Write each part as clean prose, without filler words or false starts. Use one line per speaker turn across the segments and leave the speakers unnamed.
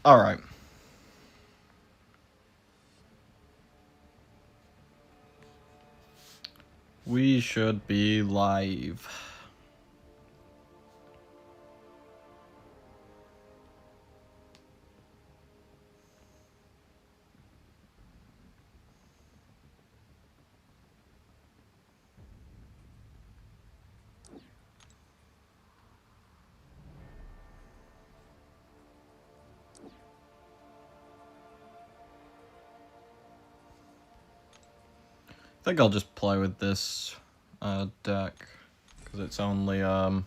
Alright. We should be live. I think I'll just play with this deck, because it's only, I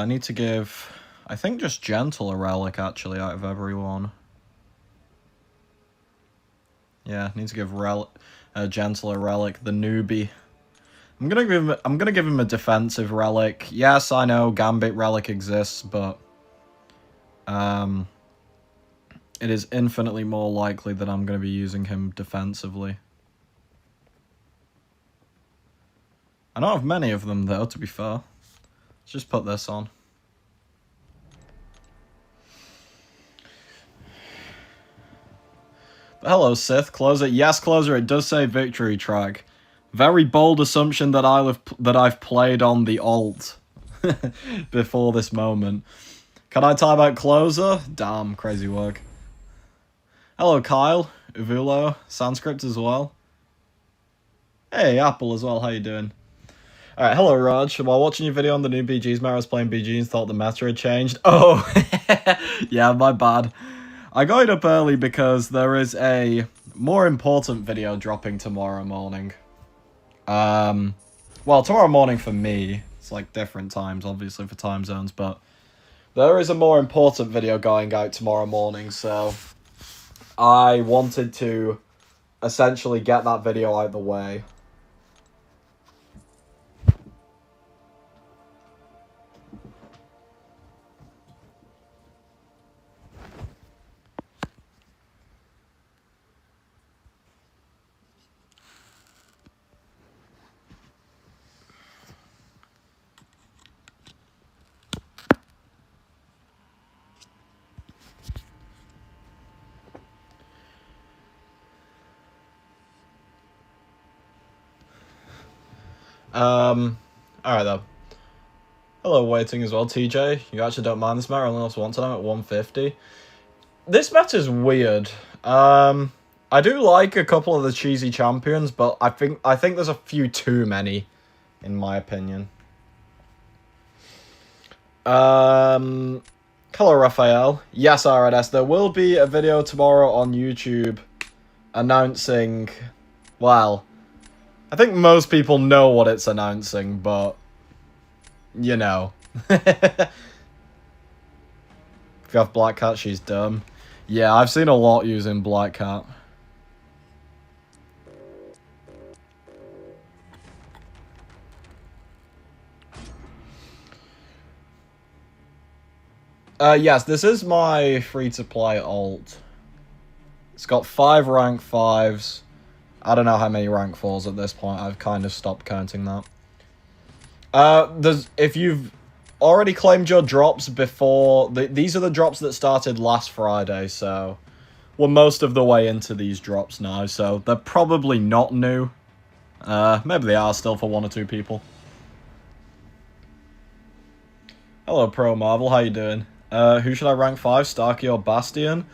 need to give, I think just Gentle a relic, actually, out of everyone. Yeah, I need to give Gentle a relic, the newbie. I'm gonna give him a defensive relic. Yes, I know Gambit relic exists, but it is infinitely more likely that I'm going to be using him defensively. I don't have many of them, though, to be fair. Let's just put this on. But hello, Sith. Closer. Yes, Closer, it does say victory track. Very bold assumption that I've played on the alt before this moment. Can I type out Closer? Damn, crazy work. Hello, Kyle, Uvulo, Sanskrit as well. Hey, Apple as well, how you doing? Alright, hello, Raj. While watching your video on the new BGs meta, I was playing BGs and thought the meta had changed. Oh, yeah, my bad. I got it up early because there is a more important video dropping tomorrow morning. Well, tomorrow morning for me. It's like different times, obviously, for time zones, but there is a more important video going out tomorrow morning, so I wanted to essentially get that video out of the way. Alright though. Hello, waiting as well, TJ. You actually don't mind this meta? I only lost one time at 150. This meta's weird. I do like a couple of the cheesy champions, but I think there's a few too many, in my opinion. Hello, Raphael. Yes, RNS. There will be a video tomorrow on YouTube announcing, well, I think most people know what it's announcing, but, you know. If you have Black Cat, she's dumb. Yeah, I've seen a lot using Black Cat. Yes, this is my free-to-play alt. It's got 5 rank 5s. I don't know how many rank 4s at this point. I've kind of stopped counting that. If you've already claimed your drops before... These are the drops that started last Friday, so... We're most of the way into these drops now, so they're probably not new. Maybe they are still for 1 or 2 people. Hello, Pro Marvel. How you doing? Who should I rank 5? Starkey or Bastion?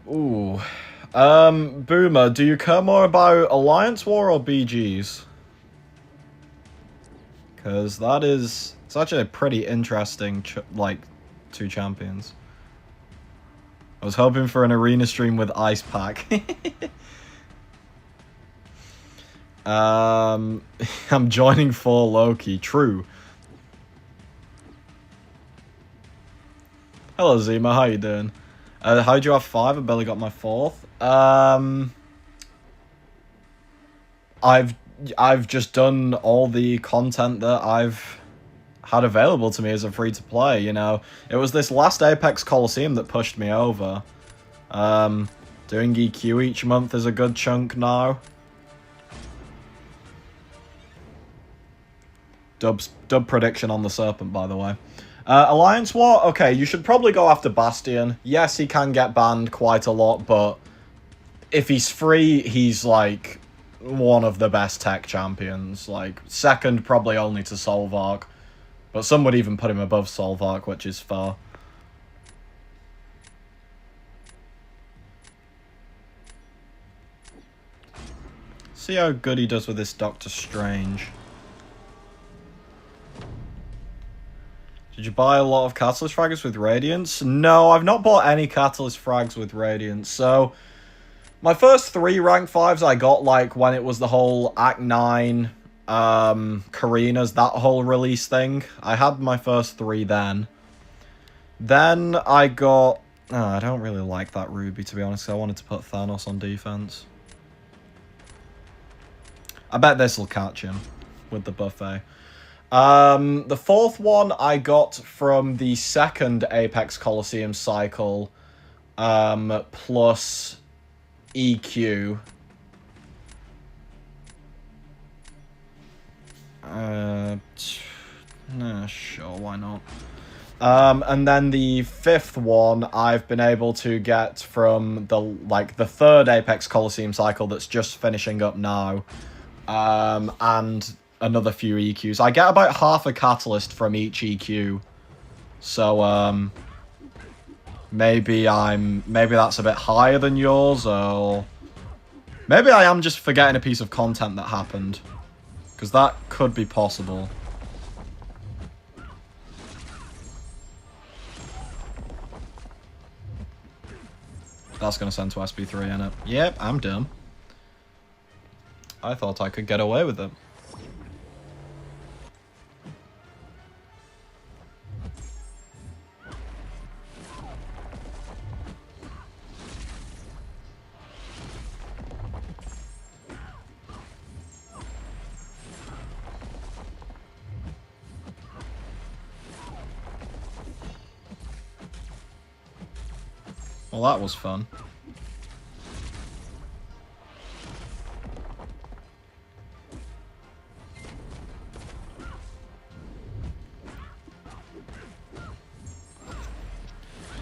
Ooh... Boomer, do you care more about Alliance War or BGs? Because that is... It's actually a pretty interesting, 2 champions. I was hoping for an arena stream with Ice Pack. I'm joining for Loki. True. Hello, Zima. How you doing? How'd you have 5? I barely got my 4th. I've just done all the content that I've had available to me as a free-to-play, you know. It was this last Apex Coliseum that pushed me over. Doing EQ each month is a good chunk now. Dub prediction on the Serpent, by the way. Alliance War? Okay, you should probably go after Bastion. Yes, he can get banned quite a lot, but if he's free, he's, like, one of the best tech champions. Like, second probably only to Solvark. But some would even put him above Solvark, which is fair. See how good he does with this Doctor Strange. Did you buy a lot of Catalyst Frags with Radiance? No, I've not bought any Catalyst Frags with Radiance. So, my first 3 rank 5s I got, like, when it was the whole Act 9, Karina's, that whole release thing. I had my first 3 then. Then I got... Oh, I don't really like that Ruby, to be honest. I wanted to put Thanos on defense. I bet this will catch him with the buffet. The 4th one I got from the 2nd Apex Coliseum cycle, plus EQ. Sure, why not? And then the 5th one I've been able to get from the 3rd Apex Coliseum cycle that's just finishing up now. And another few EQs. I get about half a catalyst from each EQ. So, maybe that's a bit higher than yours, or maybe I am just forgetting a piece of content that happened. Because that could be possible. That's going to send to SP3, innit? Yep, I'm dumb. I thought I could get away with it. Well, that was fun.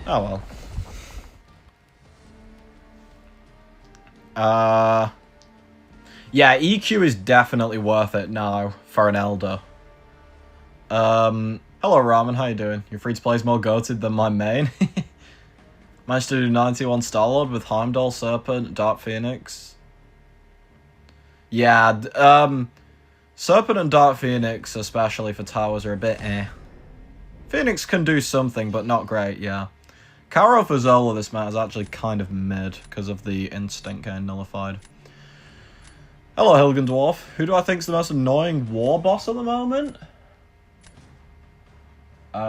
Oh well. Yeah, EQ is definitely worth it now for an Elder. Hello Ramen, how you doing? Your free to play is more goated than my main. Managed to do 91 Star-Lord with Heimdall, Serpent, Dark Phoenix. Yeah, Serpent and Dark Phoenix, especially for towers, are a bit eh. Phoenix can do something, but not great, yeah. Caro for Zola this map is actually kind of mid, because of the instinct getting nullified. Hello, Hilgen Dwarf. Who do I think is the most annoying war boss at the moment? That's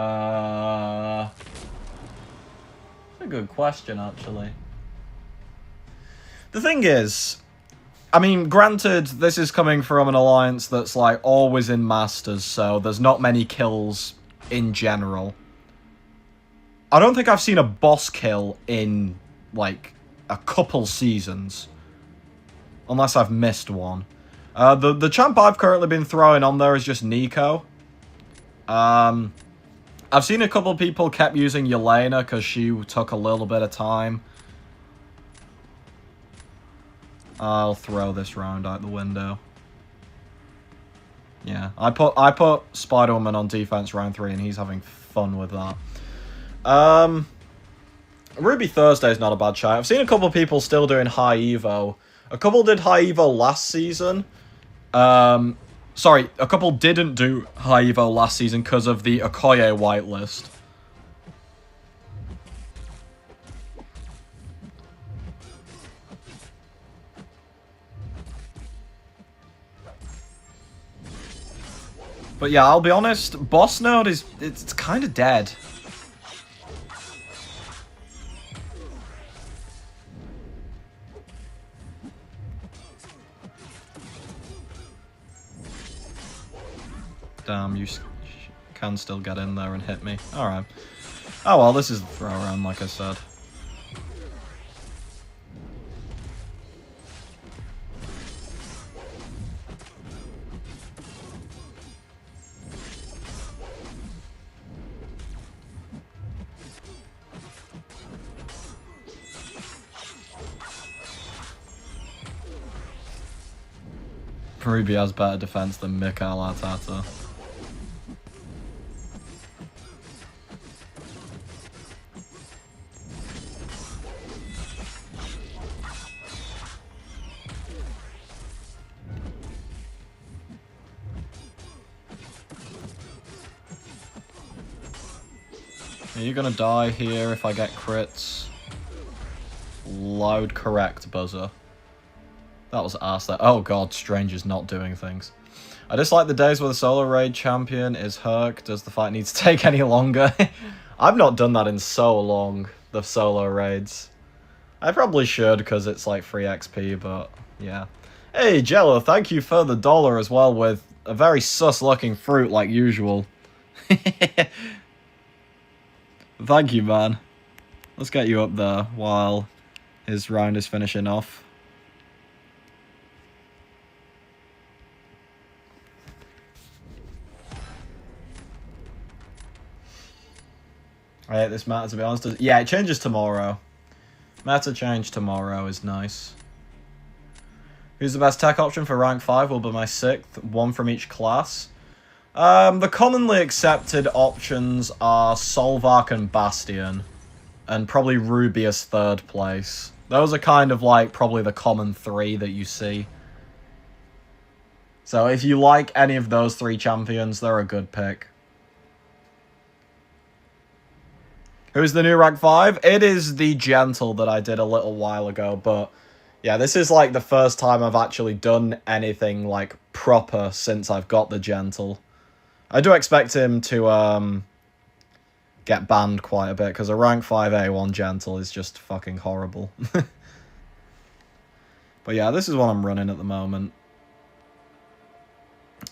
a good question, actually. The thing is, I mean, granted, this is coming from an alliance that's, like, always in Masters, so there's not many kills in general. I don't think I've seen a boss kill in, like, a couple seasons. Unless I've missed one. The champ I've currently been throwing on there is just Nico. I've seen a couple people kept using Yelena because she took a little bit of time. I'll throw this round out the window. Yeah, I put Spider-Woman on defense round 3 and he's having fun with that. Ruby Thursday's not a bad shot. I've seen a couple people still doing high evo. A couple did high evo last season. Sorry, a couple didn't do high evo last season because of the Okoye whitelist. But yeah, I'll be honest, boss node it's kind of dead. Damn, you can still get in there and hit me. Alright. Oh well, this is the throw around, like I said. Ruby has better defense than Mikel Arteta. Are you gonna die here if I get crits? Loud correct buzzer. That was ass there. Oh god, Strange is not doing things. I dislike the days where the solo raid champion is Herc. Does the fight need to take any longer? I've not done that in so long, the solo raids. I probably should, because it's like free XP, but yeah. Hey, Jello, thank you for the $1 as well, with a very sus-looking fruit like usual. Thank you, man. Let's get you up there while his round is finishing off. I hate this meta, to be honest. Yeah, it changes tomorrow. Meta change tomorrow is nice. Who's the best tech option for rank 5 will be my 6th, one from each class. The commonly accepted options are Solvark and Bastion, and probably Rubius 3rd place. Those are kind of like probably the common 3 that you see. So if you like any of those 3 champions, they're a good pick. Who's the new rank 5? It is the Gentle that I did a little while ago, but yeah, this is like the first time I've actually done anything like proper since I've got the Gentle. I do expect him to get banned quite a bit, because a rank 5 A1 Gentle is just fucking horrible. But yeah, this is what I'm running at the moment.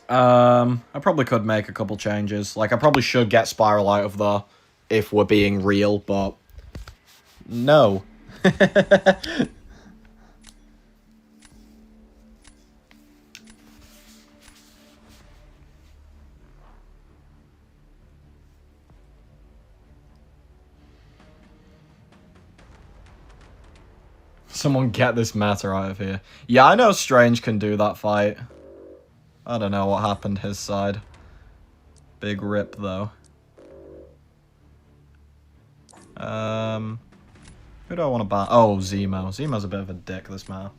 I probably could make a couple changes. Like, I probably should get Spiral out of there, if we're being real, but no. Someone get this matter out of here. Yeah, I know Strange can do that fight. I don't know what happened his side. Big rip, though. Who do I want to ban? Oh, Zemo. Zemo's a bit of a dick, this man.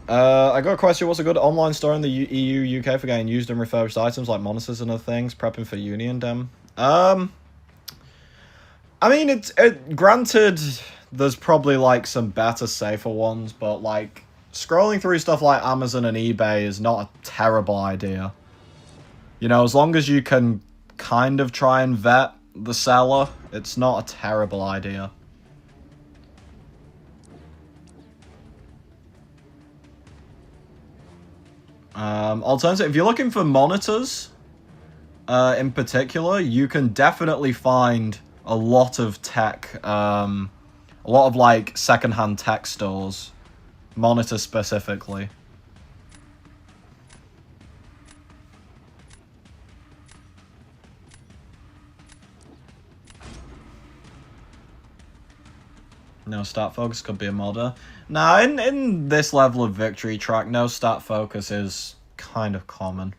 I got a question. What's a good online store in the EU, UK for getting used and refurbished items like monitors and other things? Prepping for uni and dem. I mean, granted, there's probably like some better, safer ones, but like scrolling through stuff like Amazon and eBay is not a terrible idea. You know, as long as you can kind of try and vet the seller, it's not a terrible idea. Alternative, if you're looking for monitors, in particular, you can definitely find a lot of tech, a lot of like secondhand tech stores, monitors specifically. No stat focus could be a modder. Nah, in this level of victory track, no stat focus is kind of common.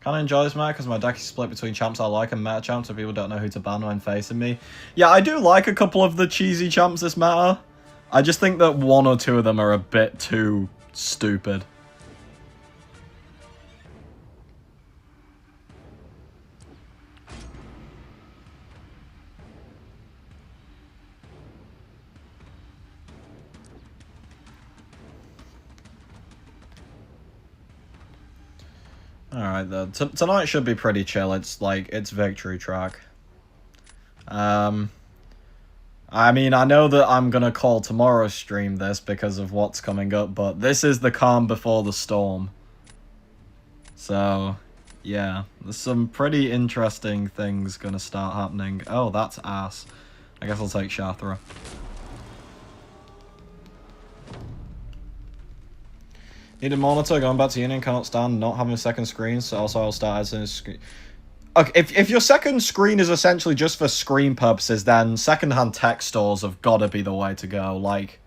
Kind of enjoy this meta because my deck is split between champs I like and meta champs, so people don't know who to ban when facing me. Yeah, I do like a couple of the cheesy champs this meta. I just think that 1 or 2 of them are a bit too stupid. Alright then, tonight should be pretty chill. It's like, it's victory track. I mean, I know that I'm gonna call tomorrow's stream this because of what's coming up, but this is the calm before the storm. So, yeah, there's some pretty interesting things gonna start happening. Oh, that's ass. I guess I'll take Shathra. Need a monitor, going back to Union, cannot stand not having a second screen, so also I'll start as a screen. Okay, if your second screen is essentially just for screen purposes, then secondhand tech stores have got to be the way to go. Like,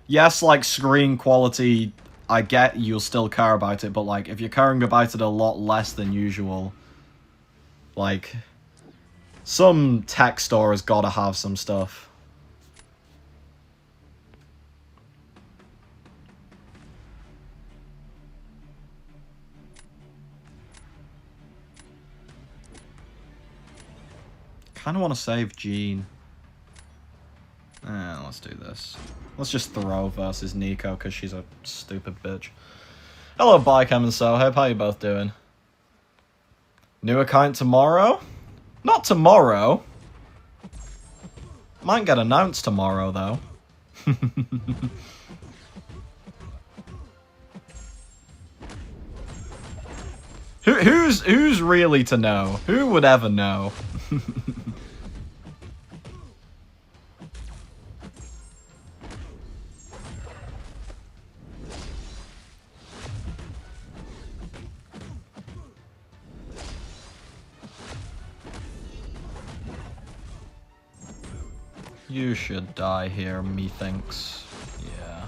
yes, like, screen quality I get you'll still care about it, but, like, if you're caring about it a lot less than usual, like, some tech store has gotta have some stuff. Kinda wanna save Jean. Let's do this. Let's just throw versus Nico, because she's a stupid bitch. Hello, Bicam and Soheb. How you both doing? New account tomorrow? Not tomorrow. Might get announced tomorrow, though. Who's really to know? Who would ever know? You should die here, methinks. Yeah.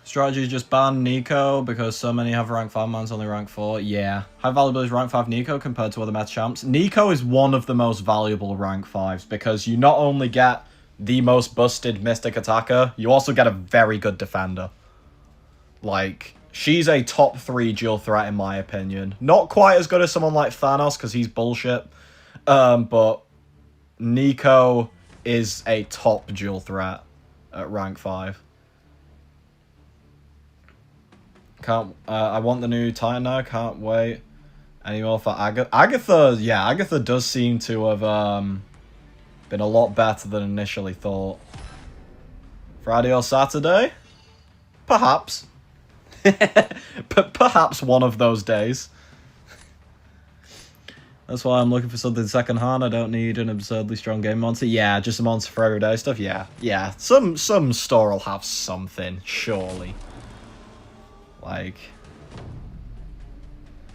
Strategy just ban Nico because so many have rank 5, man's only rank 4. Yeah. How valuable is rank 5 Nico compared to other meta champs? Nico is one of the most valuable rank 5s because you not only get the most busted mystic attacker, you also get a very good defender. Like, she's a top 3 dual threat in my opinion. Not quite as good as someone like Thanos because he's bullshit. But Nico is a top dual threat at rank 5. I want the new Titan now, can't wait anymore for Agatha. Agatha does seem to have been a lot better than initially thought. Friday or Saturday? Perhaps. Perhaps one of those days. That's why I'm looking for something second hand. I don't need an absurdly strong game monster. Yeah, just a monster for everyday stuff. Yeah. Some store will have something, surely. Like,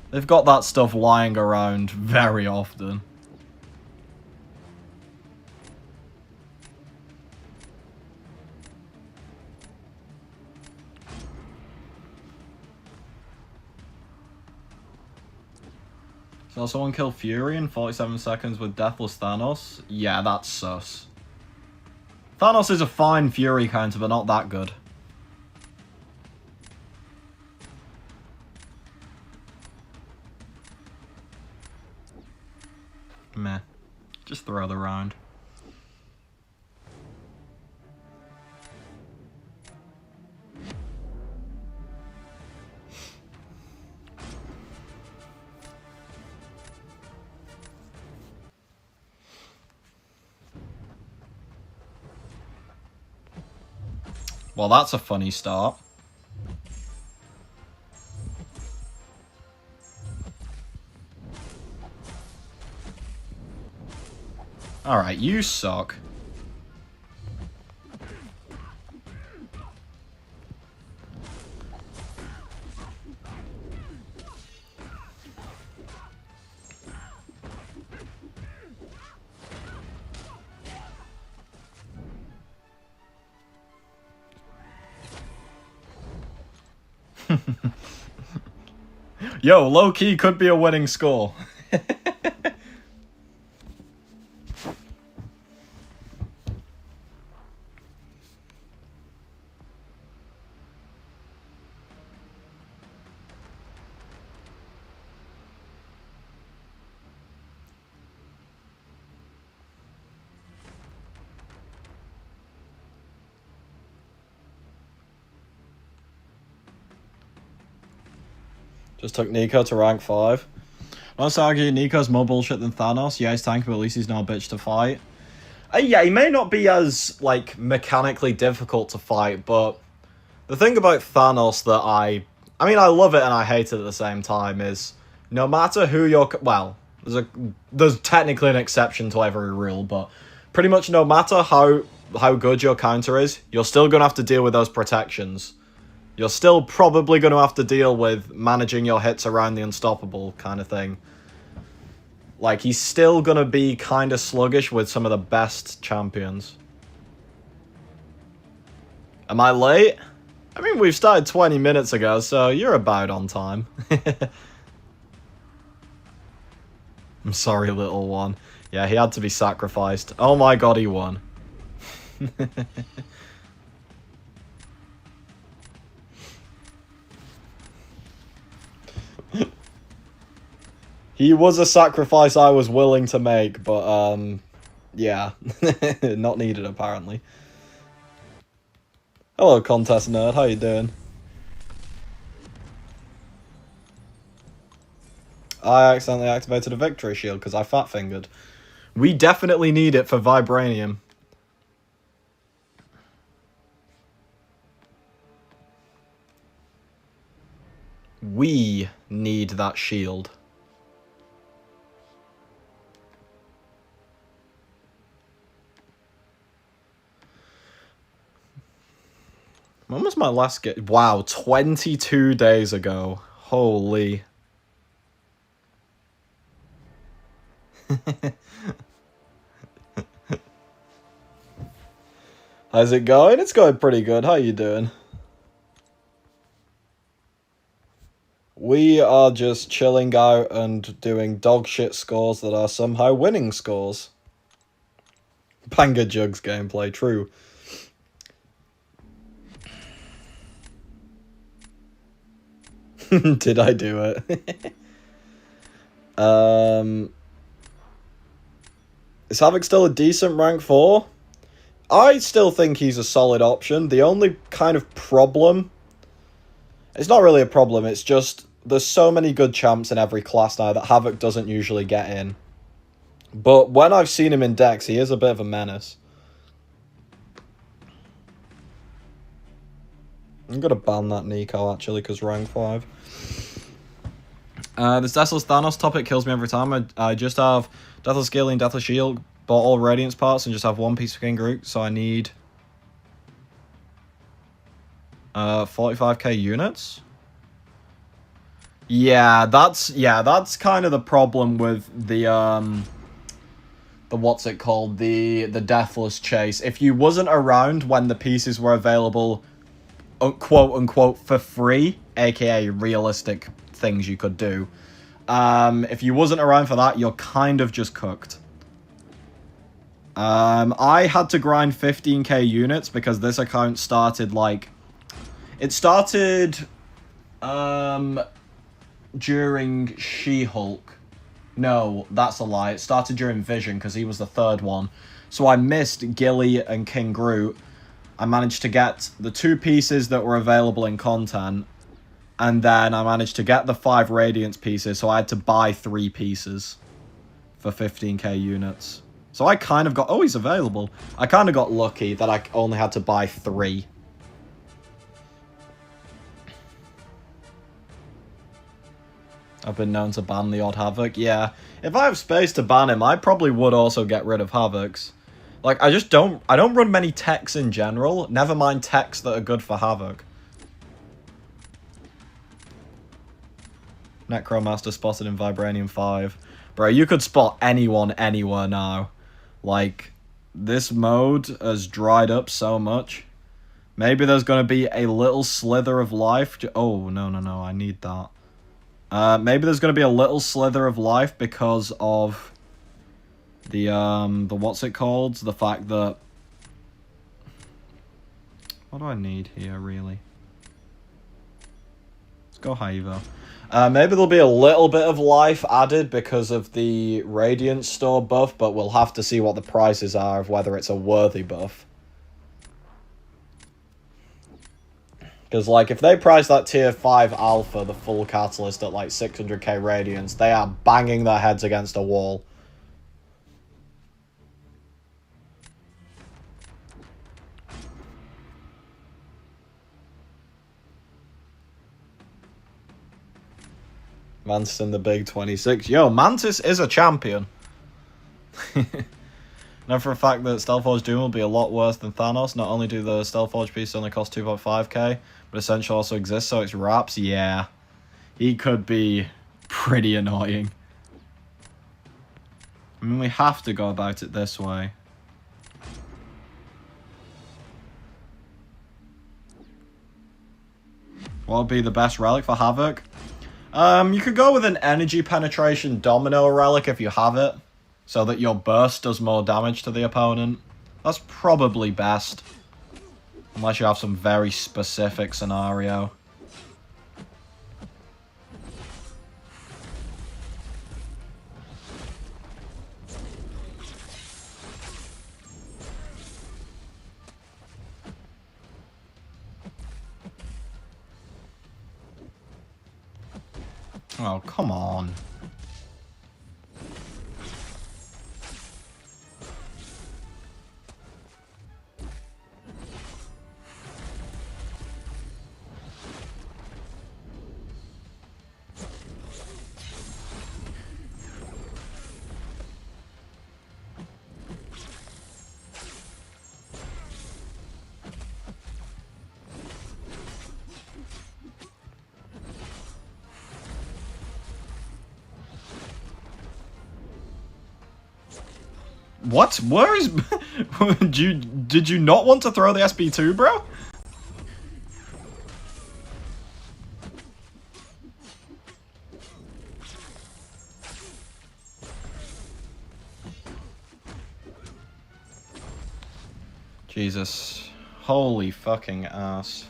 they've got that stuff lying around very often. So someone kill Fury in 47 seconds with Deathless Thanos? Yeah, that's sus. Thanos is a fine Fury counter, but not that good. Meh. Just throw the round. Well, that's a funny start. Alright, you suck. Yo, low-key could be a winning score. Just took Nico to rank 5. Let's argue Nico's more bullshit than Thanos. Yeah, he's tanky, but at least he's not a bitch to fight. Yeah, he may not be as, like, mechanically difficult to fight, but the thing about Thanos that I mean, I love it and I hate it at the same time is no matter who you're... Well, there's technically an exception to every rule, but pretty much no matter how good your counter is, you're still going to have to deal with those protections. You're still probably going to have to deal with managing your hits around the unstoppable kind of thing. Like, he's still going to be kind of sluggish with some of the best champions. Am I late? I mean, we've started 20 minutes ago, so you're about on time. I'm sorry, little one. Yeah, he had to be sacrificed. Oh my god, he won. He was a sacrifice I was willing to make, but, yeah. Not needed, apparently. Hello, contest nerd. How you doing? I accidentally activated a victory shield because I fat-fingered. We definitely need it for Vibranium. We need that shield. When was my last get? Wow, 22 days ago. Holy. How's it going? It's going pretty good. How you doing? We are just chilling out and doing dog shit scores that are somehow winning scores. Banger Jugs gameplay, true. Did I do it? Is Havoc still a decent rank 4? I still think he's a solid option. The only kind of problem... It's not really a problem, it's just... There's so many good champs in every class now that Havoc doesn't usually get in. But when I've seen him in decks, he is a bit of a menace. I'm gonna ban that Nico, actually, because rank 5. This Deathless Thanos topic kills me every time. I just have Deathless Gilly and Deathless Shield, bought all Radiance parts, and just have one piece of King Groot, so I need 45k units. Yeah, that's kind of the problem with the what's it called? The Deathless Chase. If you wasn't around when the pieces were available, quote unquote, for free, aka realistic things you could do. If you wasn't around for that, you're kind of just cooked. I had to grind 15k units because this account started like... It started during She-Hulk. No, that's a lie. It started during Vision because he was the third one. So I missed Gilly and King Groot. I managed to get the 2 pieces that were available in content. And then I managed to get the 5 Radiance pieces, so I had to buy 3 pieces for 15k units. So I kind of got... Oh, he's available. I kind of got lucky that I only had to buy 3. I've been known to ban the odd Havoc. Yeah, if I have space to ban him, I probably would also get rid of Havocs. Like, I don't run many techs in general, never mind techs that are good for Havoc. Necromaster spotted in Vibranium 5. Bro, you could spot anyone anywhere now. Like, this mode has dried up so much. Maybe there's going to be a little slither of life. Oh, no, I need that. Maybe there's going to be a little slither of life because of the what's it called? The fact that... What do I need here, really? Let's go Haivo. Maybe there'll be a little bit of life added because of the Radiant store buff, but we'll have to see what the prices are of whether it's a worthy buff. Because, like, if they price that tier 5 alpha, the full catalyst, at, like, 600k Radiance, they are banging their heads against a wall. Mantis in the big 26. Yo, Mantis is a champion. Know for a fact that Stealthforge Doom will be a lot worse than Thanos. Not only do the Stealthforge pieces only cost 2.5k, but Essential also exists, so it's wraps. Yeah, he could be pretty annoying. I mean, we have to go about it this way. What would be the best relic for Havoc? You could go with an energy penetration domino relic if you have it, so that your burst does more damage to the opponent. That's probably best. Unless you have some very specific scenario. Oh, come on. What? Where is... Did you not want to throw the SB2, bro? Jesus. Holy fucking ass.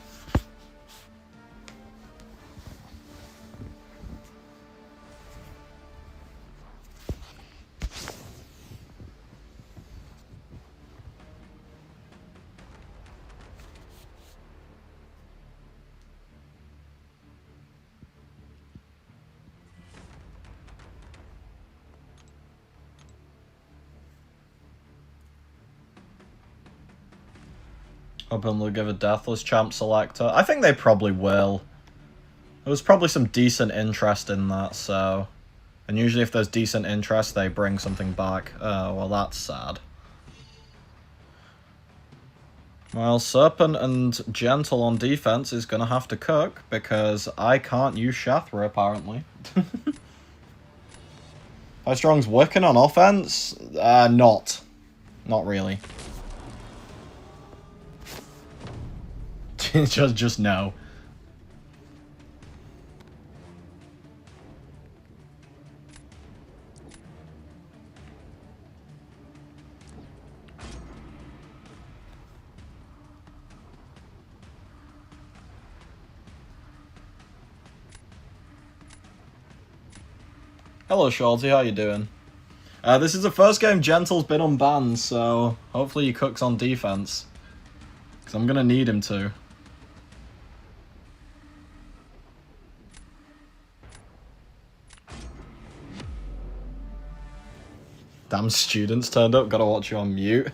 Hoping they'll give a Deathless Champ Selector. I think they probably will. There was probably some decent interest in that, so... And usually if there's decent interest, they bring something back. Oh, well, that's sad. Well, Serpent and Gentle on defense is going to have to cook, because I can't use Shathra, apparently. High Strong's Wiccan on offense? Not. Not really. just no. Hello, Shorty, how you doing? This is the first game Gentle's been unbanned, so hopefully he cooks on defense. Because I'm gonna need him to. Damn students turned up, gotta watch you on mute.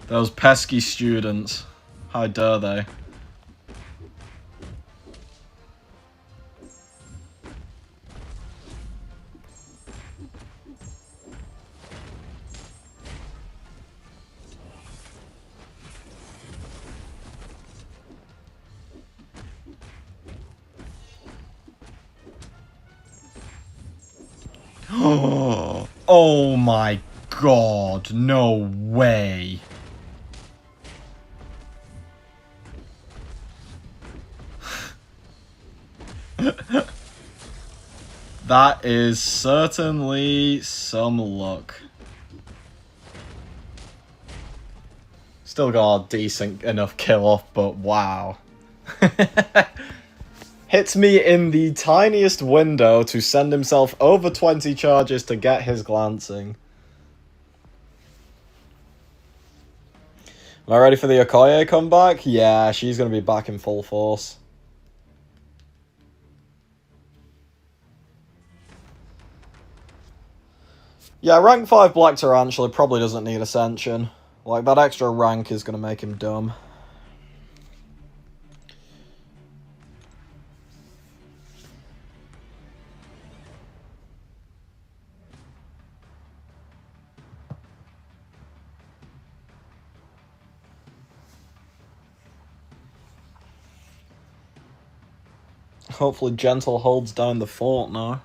Those pesky students. How dare they? Oh my god, no way. That is certainly some luck. Still got a decent enough kill off, but wow. Hits me in the tiniest window to send himself over 20 charges to get his glancing. Am I ready for the Okoye comeback? Yeah, she's going to be back in full force. Yeah, rank 5 Black Tarantula probably doesn't need Ascension. Like, that extra rank is going to make him dumb. Hopefully Gentle holds down the fort now.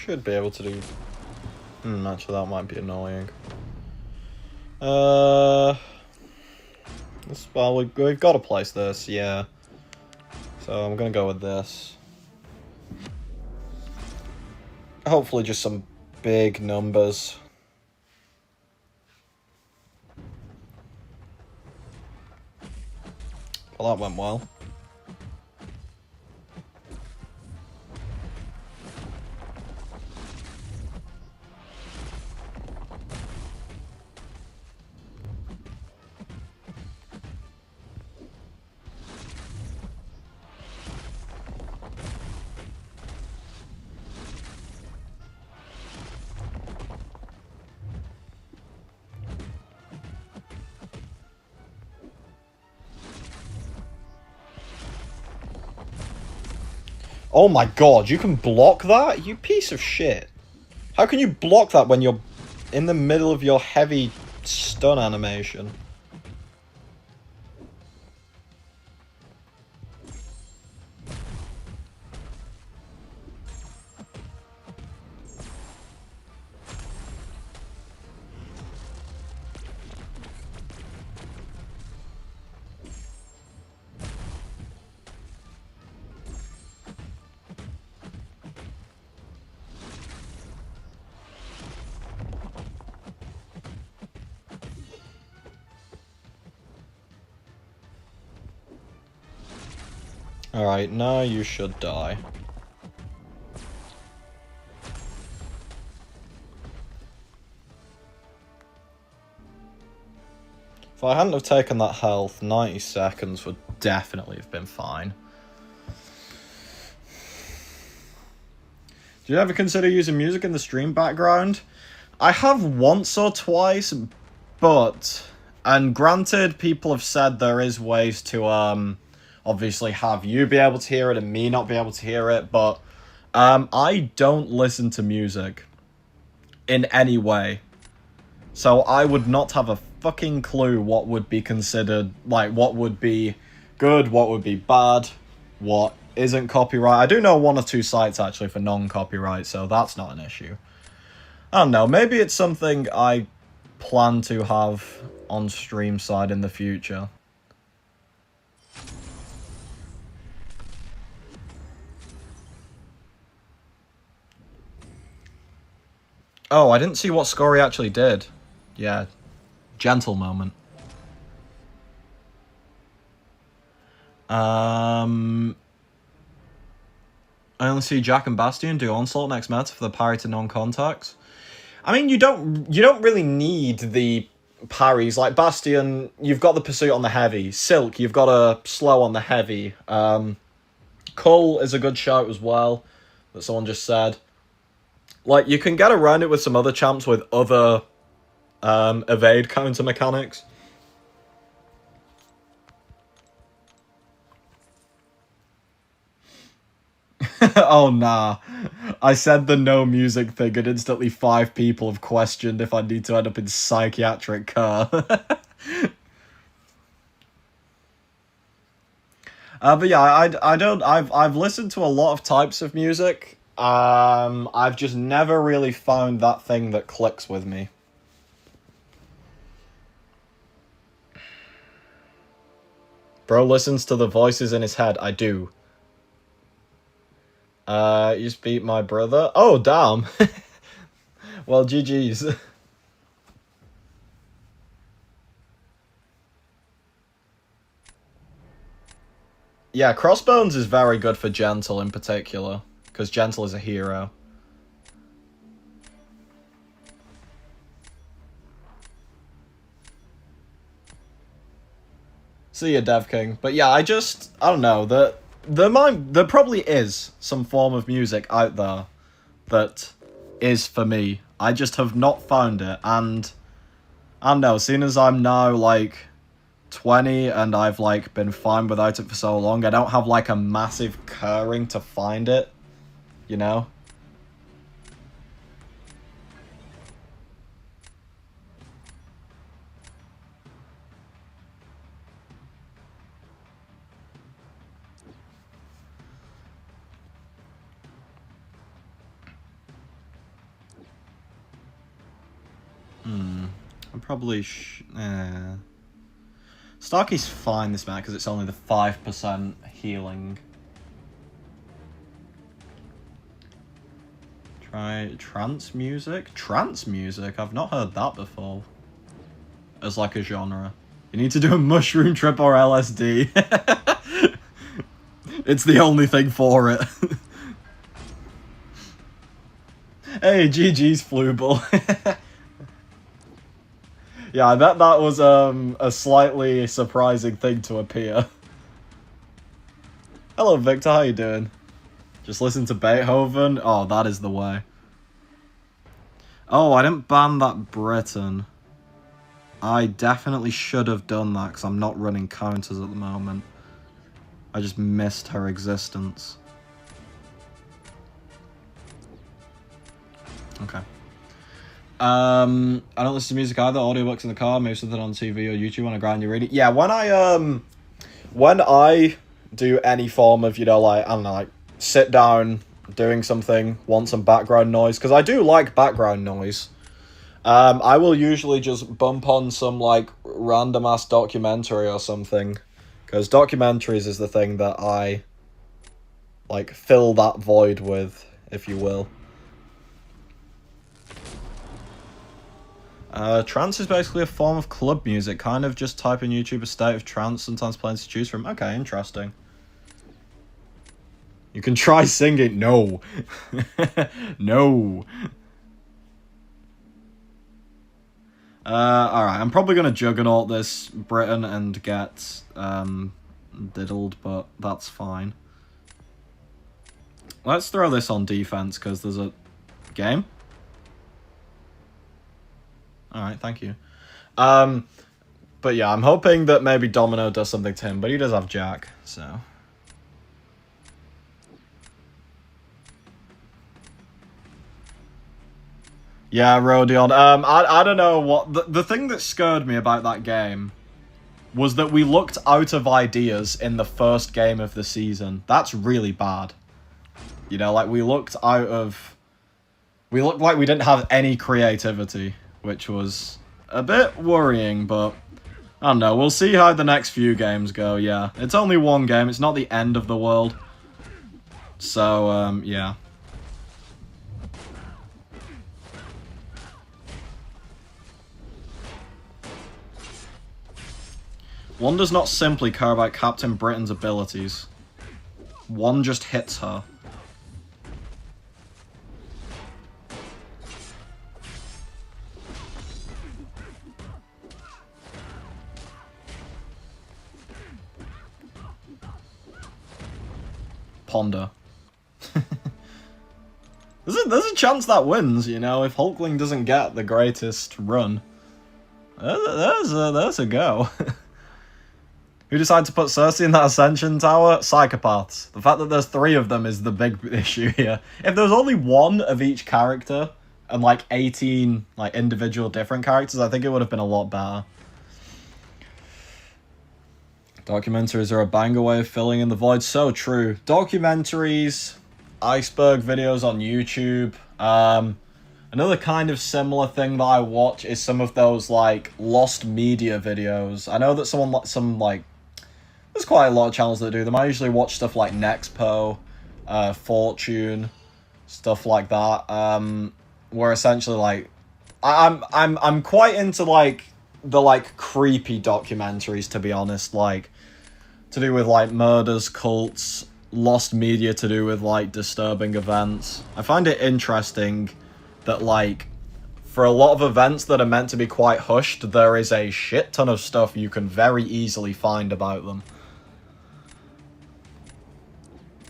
should be able to do... actually that might be annoying. Well, we've got to place this, yeah. So I'm gonna go with this. Hopefully just some big numbers. Well, that went well. Oh my god, you can block that? You piece of shit. How can you block that when you're in the middle of your heavy stun animation? Alright, now you should die. If I hadn't have taken that health, 90 seconds would definitely have been fine. Do you ever consider using music in the stream background? I have once or twice, but... And granted, people have said there is ways to, obviously have you be able to hear it and me not be able to hear it, but I don't listen to music in any way. So I would not have a fucking clue what would be considered, like, what would be good, what would be bad, what isn't copyright. I do know one or two sites, actually, for non-copyright, so that's not an issue. I don't know, maybe it's something I plan to have on stream side in the future. Oh, I didn't see what score he actually did. Yeah, gentle moment. I only see Jack and Bastion do onslaught next meta for the parry to non-contacts. I mean, you don't really need the parries. Like Bastion, you've got the pursuit on the heavy. Silk, you've got a slow on the heavy. Cull is a good shout as well, that someone just said. Like, you can get around it with some other champs with other evade counter mechanics. Oh, nah. I said the no music thing and instantly 5 people have questioned if I need to end up in psychiatric care. But yeah, I've listened to a lot of types of music. I've just never really found that thing that clicks with me. Bro listens to the voices in his head. I do. You just beat my brother? Oh, damn. Well, GG's. Yeah, Crossbones is very good for Gentle in particular, because Gentle is a hero. See ya, Dev King. But yeah, I don't know, there probably is some form of music out there that is for me. I just have not found it, and I don't know, seeing as I'm now, like, 20 and I've, like, been fine without it for so long, I don't have, like, a massive curring to find it, you know? I'm probably... Starkey's fine this map because it's only the 5% healing. Try trance music? Trance music? I've not heard that before. As like a genre. You need to do a mushroom trip or LSD. It's the only thing for it. Hey, GG's Flubel. Yeah, I bet that was a slightly surprising thing to appear. Hello, Victor. How you doing? Just listen to Beethoven? Oh, that is the way. Oh, I didn't ban that Britain. I definitely should have done that because I'm not running counters at the moment. I just missed her existence. Okay. I don't listen to music either. Audiobooks in the car, maybe something on TV or YouTube when I grind you read it. Yeah, when I do any form of, you know, like, I don't know, like, sit down, doing something, want some background noise, because I do like background noise, I will usually just bump on some, like, random-ass documentary or something, because documentaries is the thing that I, like, fill that void with, if you will. Trance is basically a form of club music. Kind of just type in YouTube a state of trance, sometimes plenty to choose from. Okay, interesting. You can try singing. No. No. Alright, I'm probably going to juggernaut this Britain and get diddled, but that's fine. Let's throw this on defense, because there's a game. Alright, thank you. But yeah, I'm hoping that maybe Domino does something to him, but he does have Jack, so... Yeah, Rodion. I don't know what... The thing that scared me about that game was that we looked out of ideas in the first game of the season. That's really bad. You know, like, we looked out of... We looked like we didn't have any creativity, which was a bit worrying, but... I don't know, we'll see how the next few games go, yeah. It's only one game, it's not the end of the world. So, yeah. One does not simply care about Captain Britain's abilities. One just hits her. Ponder. There's a chance that wins, you know, if Hulkling doesn't get the greatest run. There's a go. Who decided to put Cersei in that Ascension Tower? Psychopaths. The fact that there's 3 of them is the big issue here. If there was only 1 of each character, and like 18 like individual different characters, I think it would have been a lot better. Documentaries are a banger way of filling in the void. So true. Documentaries, iceberg videos on YouTube. Another kind of similar thing that I watch is some of those, like, lost media videos. I know that there's quite a lot of channels that do them. I usually watch stuff like Nexpo, Fortune, stuff like that. Where essentially, like, I'm quite into, like, the, like, creepy documentaries, to be honest, like, to do with, like, murders, cults, lost media to do with, like, disturbing events. I find it interesting that, like, for a lot of events that are meant to be quite hushed, there is a shit ton of stuff you can very easily find about them.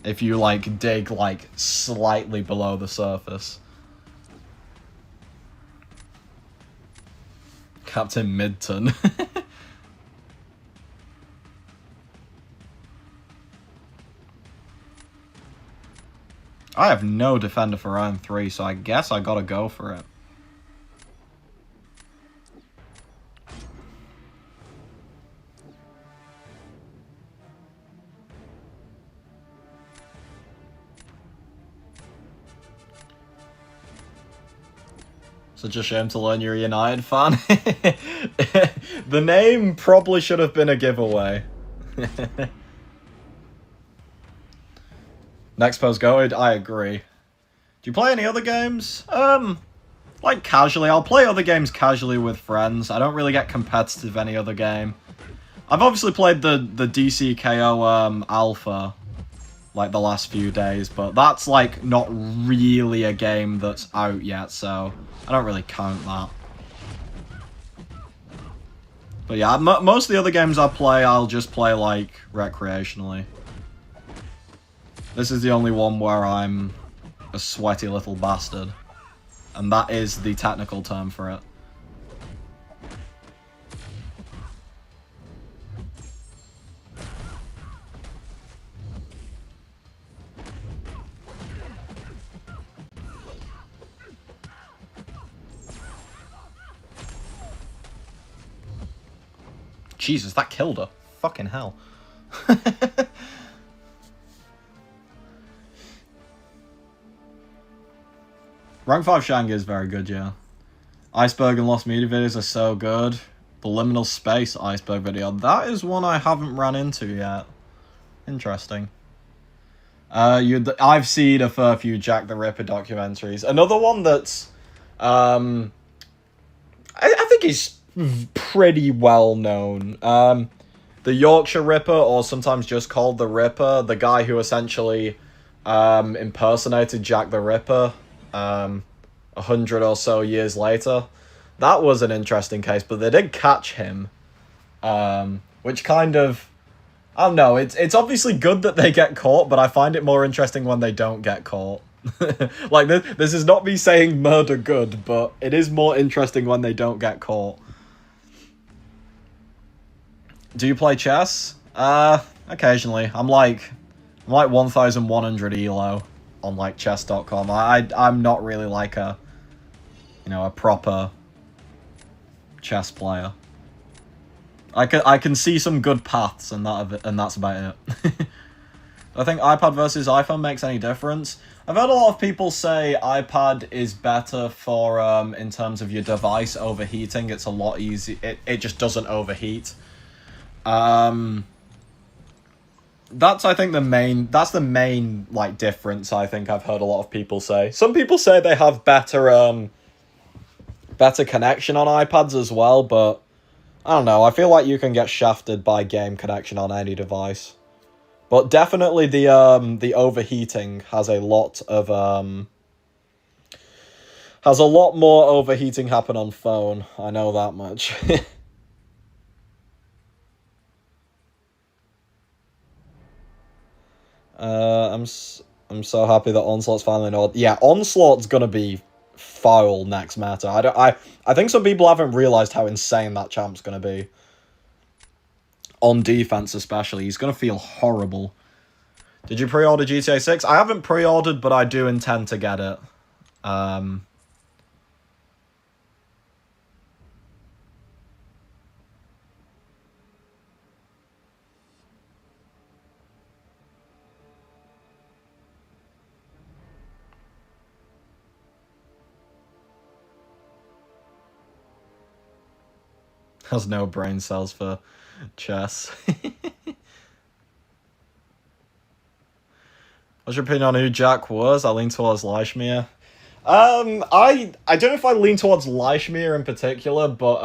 If you, like, dig, like, slightly below the surface. Captain Midton. I have no defender for round 3, so I guess I gotta go for it. Such a shame to learn you're a United fan. The name probably should have been a giveaway. Next post goated, I agree. Do you play any other games? Like casually. I'll play other games casually with friends. I don't really get competitive any other game. I've obviously played the DCKO alpha like the last few days, but that's like not really a game that's out yet, so I don't really count that. But yeah, most of the other games I play, I'll just play like recreationally. This is the only one where I'm a sweaty little bastard. And that is the technical term for it. Jesus, that killed her. Fucking hell. Rank 5 Shang is very good, yeah. Iceberg and Lost Media videos are so good. The Liminal Space Iceberg video. That is one I haven't ran into yet. Interesting. I've seen a fair few Jack the Ripper documentaries. Another one that's... I think is pretty well known. The Yorkshire Ripper, or sometimes just called the Ripper. The guy who essentially impersonated Jack the Ripper. 100 or so years later. That was an interesting case, but they did catch him. Which kind of... I don't know, it's obviously good that they get caught, but I find it more interesting when they don't get caught. Like, this is not me saying murder good, but it is more interesting when they don't get caught. Do you play chess? Occasionally. I'm like 1,100 elo on like chess.com. I'm not really like a proper chess player. I can see some good paths and that's about it. I think iPad versus iPhone makes any difference. I've heard a lot of people say iPad is better for in terms of your device overheating. It's a lot easier. It just doesn't overheat. That's I think the main like difference I think I've heard a lot of people say. Some people say they have better connection on iPads as well, but I don't know. I feel like you can get shafted by game connection on any device. But definitely the overheating has a lot more overheating happen on phone. I know that much. I'm so happy that Onslaught's finally not. Yeah, Onslaught's gonna be foul next meta. I think some people haven't realized how insane that champ's gonna be. On defense, especially, he's gonna feel horrible. Did you pre-order GTA 6? I haven't pre-ordered, but I do intend to get it. Has no brain cells for chess. What's your opinion on who Jack was? I lean towards Leishmere. I don't know if I lean towards Leishmere in particular, but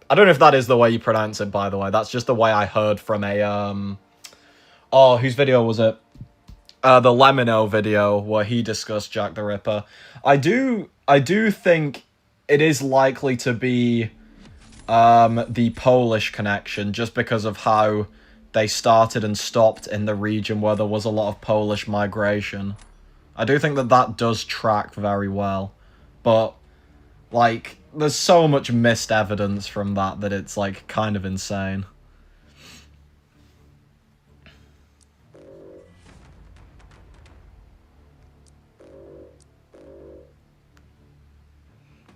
I don't know if that is the way you pronounce it, by the way. That's just the way I heard from a whose video was it? The Lemino video where he discussed Jack the Ripper. I do think it is likely to be the Polish connection, just because of how they started and stopped in the region where there was a lot of Polish migration. I do think that does track very well, but like there's so much missed evidence from that it's like kind of insane.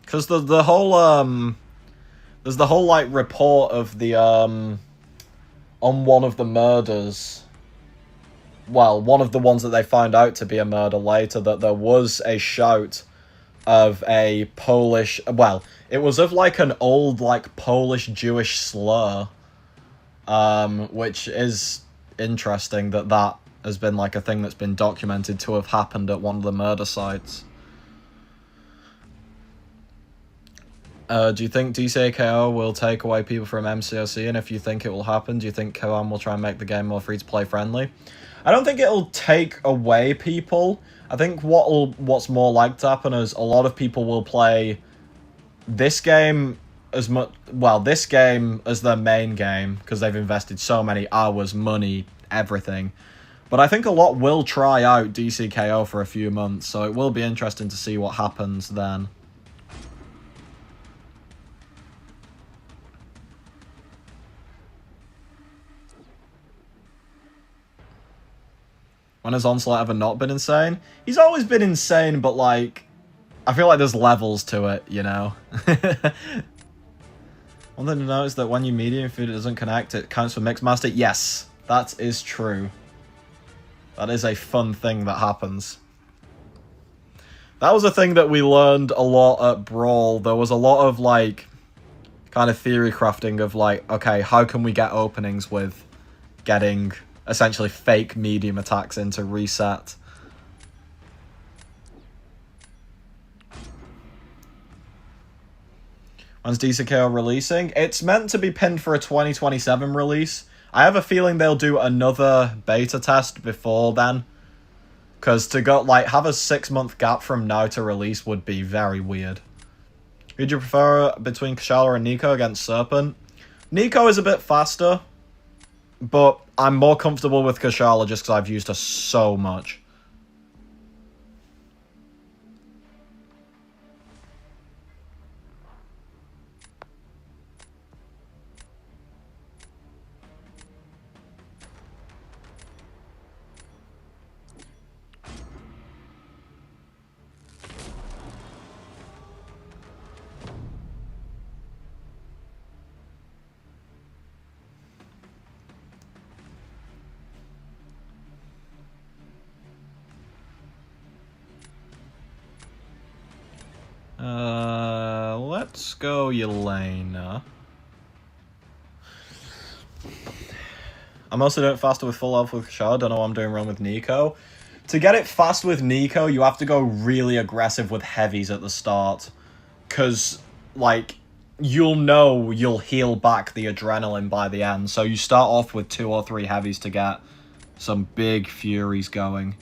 Because the whole there's the whole like report of the on one of the murders. Well, one of the ones that they found out to be a murder later, that there was a shout of a Polish... Well, it was of, like, an old, like, Polish-Jewish slur. Which is interesting that has been, like, a thing that's been documented to have happened at one of the murder sites. Do you think DCKO will take away people from MCOC? And if you think it will happen, do you think Koam will try and make the game more free-to-play friendly? I don't think it'll take away people. I think what's more likely to happen is a lot of people will play this game as much... Well, this game as their main game, because they've invested so many hours, money, everything. But I think a lot will try out DCKO for a few months, so it will be interesting to see what happens then. When has Onslaught ever not been insane? He's always been insane, but, like, I feel like there's levels to it, you know? One thing to note is that when you medium, if it doesn't connect, it counts for Mixmaster. Yes, that is true. That is a fun thing that happens. That was a thing that we learned a lot at Brawl. There was a lot of, like, kind of theory crafting of, like, okay, how can we get openings with getting... essentially fake medium attacks into reset. When's DCKO releasing? It's meant to be pinned for a 2027 release. I have a feeling they'll do another beta test before then. Because to go, like, have a 6-month gap from now to release would be very weird. Who'd you prefer between Kshala and Nico against Serpent? Nico is a bit faster. But I'm more comfortable with Kshala just because I've used her so much. Let's go Yelena. I'm also doing it faster with full health with Kshala. Don't know what I'm doing wrong with Nico. To get it fast with Nico, you have to go really aggressive with heavies at the start. Because, like, you'll know you'll heal back the adrenaline by the end. So you start off with 2 or 3 heavies to get some big furies going.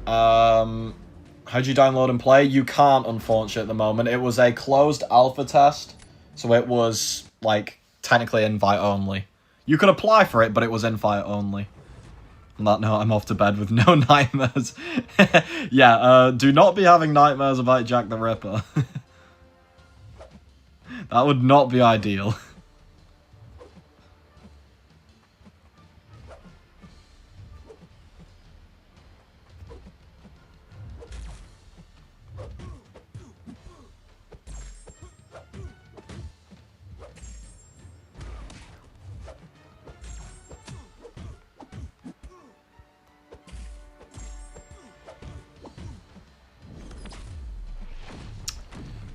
How'd you download and play? You can't, unfortunately, at the moment. It was a closed alpha test, so it was, like, technically invite only. You could apply for it, but it was invite only. On that note, I'm off to bed with no nightmares. Yeah, do not be having nightmares about Jack the Ripper. That would not be ideal.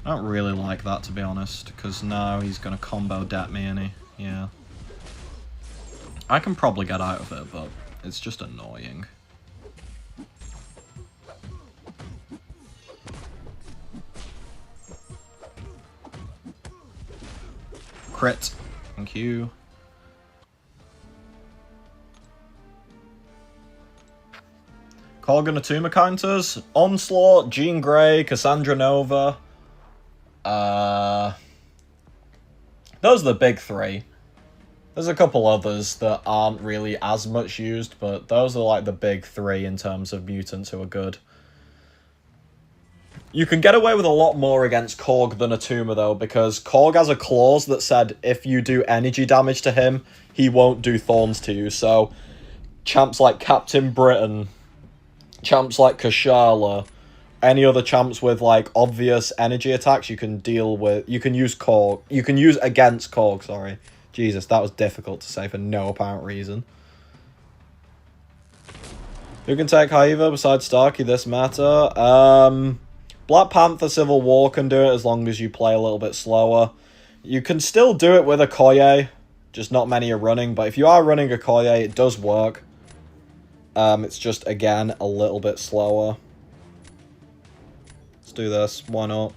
I don't really like that, to be honest, because now he's going to combo det me, and yeah. I can probably get out of it, but it's just annoying. Crit. Thank you. Corgan Atuma counters. Onslaught, Jean Grey, Cassandra Nova. Those are the big 3. There's a couple others that aren't really as much used, but those are like the big 3 in terms of mutants who are good. You can get away with a lot more against Korg than Atuma, though, because Korg has a clause that said if you do energy damage to him, he won't do thorns to you. So, champs like Captain Britain, champs like Kshala, any other champs with, like, obvious energy attacks you can deal with... You can use Korg. You can use against Korg, sorry. Jesus, that was difficult to say for no apparent reason. Who can take Haiva besides Starkey this meta? Black Panther Civil War can do it as long as you play a little bit slower. You can still do it with a Koye, just not many are running, but if you are running a Koye, it does work. It's just, again, a little bit slower. Let's do this, why not?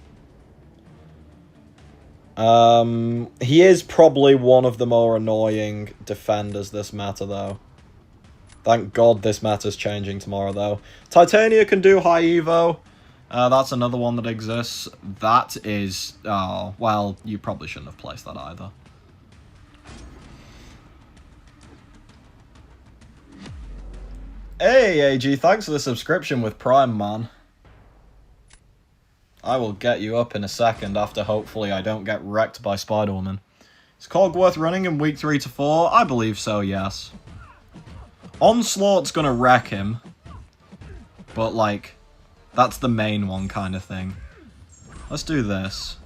He is probably one of the more annoying defenders this meta, though. Thank God this meta's changing tomorrow, though. Titania can do high evo. That's another one that exists. That is... Oh, well, you probably shouldn't have placed that either. Hey, AG, thanks for the subscription with Prime, man. I will get you up in a second after hopefully I don't get wrecked by Spider-Woman. Is Cog worth running in week 3 to 4? I believe so, yes. Onslaught's gonna wreck him. But, like, that's the main one kind of thing. Let's do this.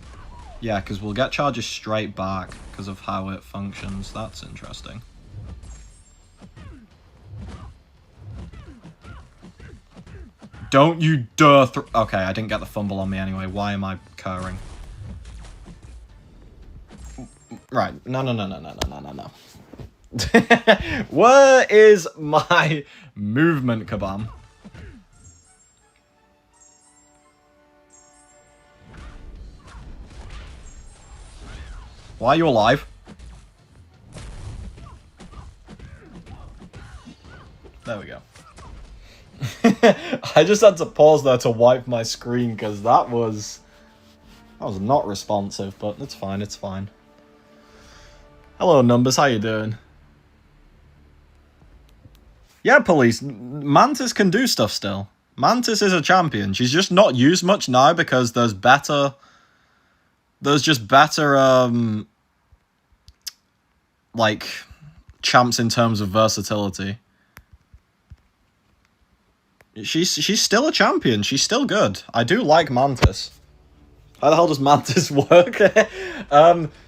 Yeah, because we'll get charges straight back because of how it functions. That's interesting. Don't you dare okay, I didn't get the fumble on me anyway. Why am I curring? Right. No. Where is my movement, Kabam? Why are you alive? There we go. I just had to pause there to wipe my screen because that was not responsive, but it's fine, it's fine. Hello, Numbers, how you doing? Yeah, Police, Mantis can do stuff still. Mantis is a champion. She's just not used much now because there's just better, like, champs in terms of versatility. She's still a champion. She's still good. I do like Mantis. How the hell does Mantis work?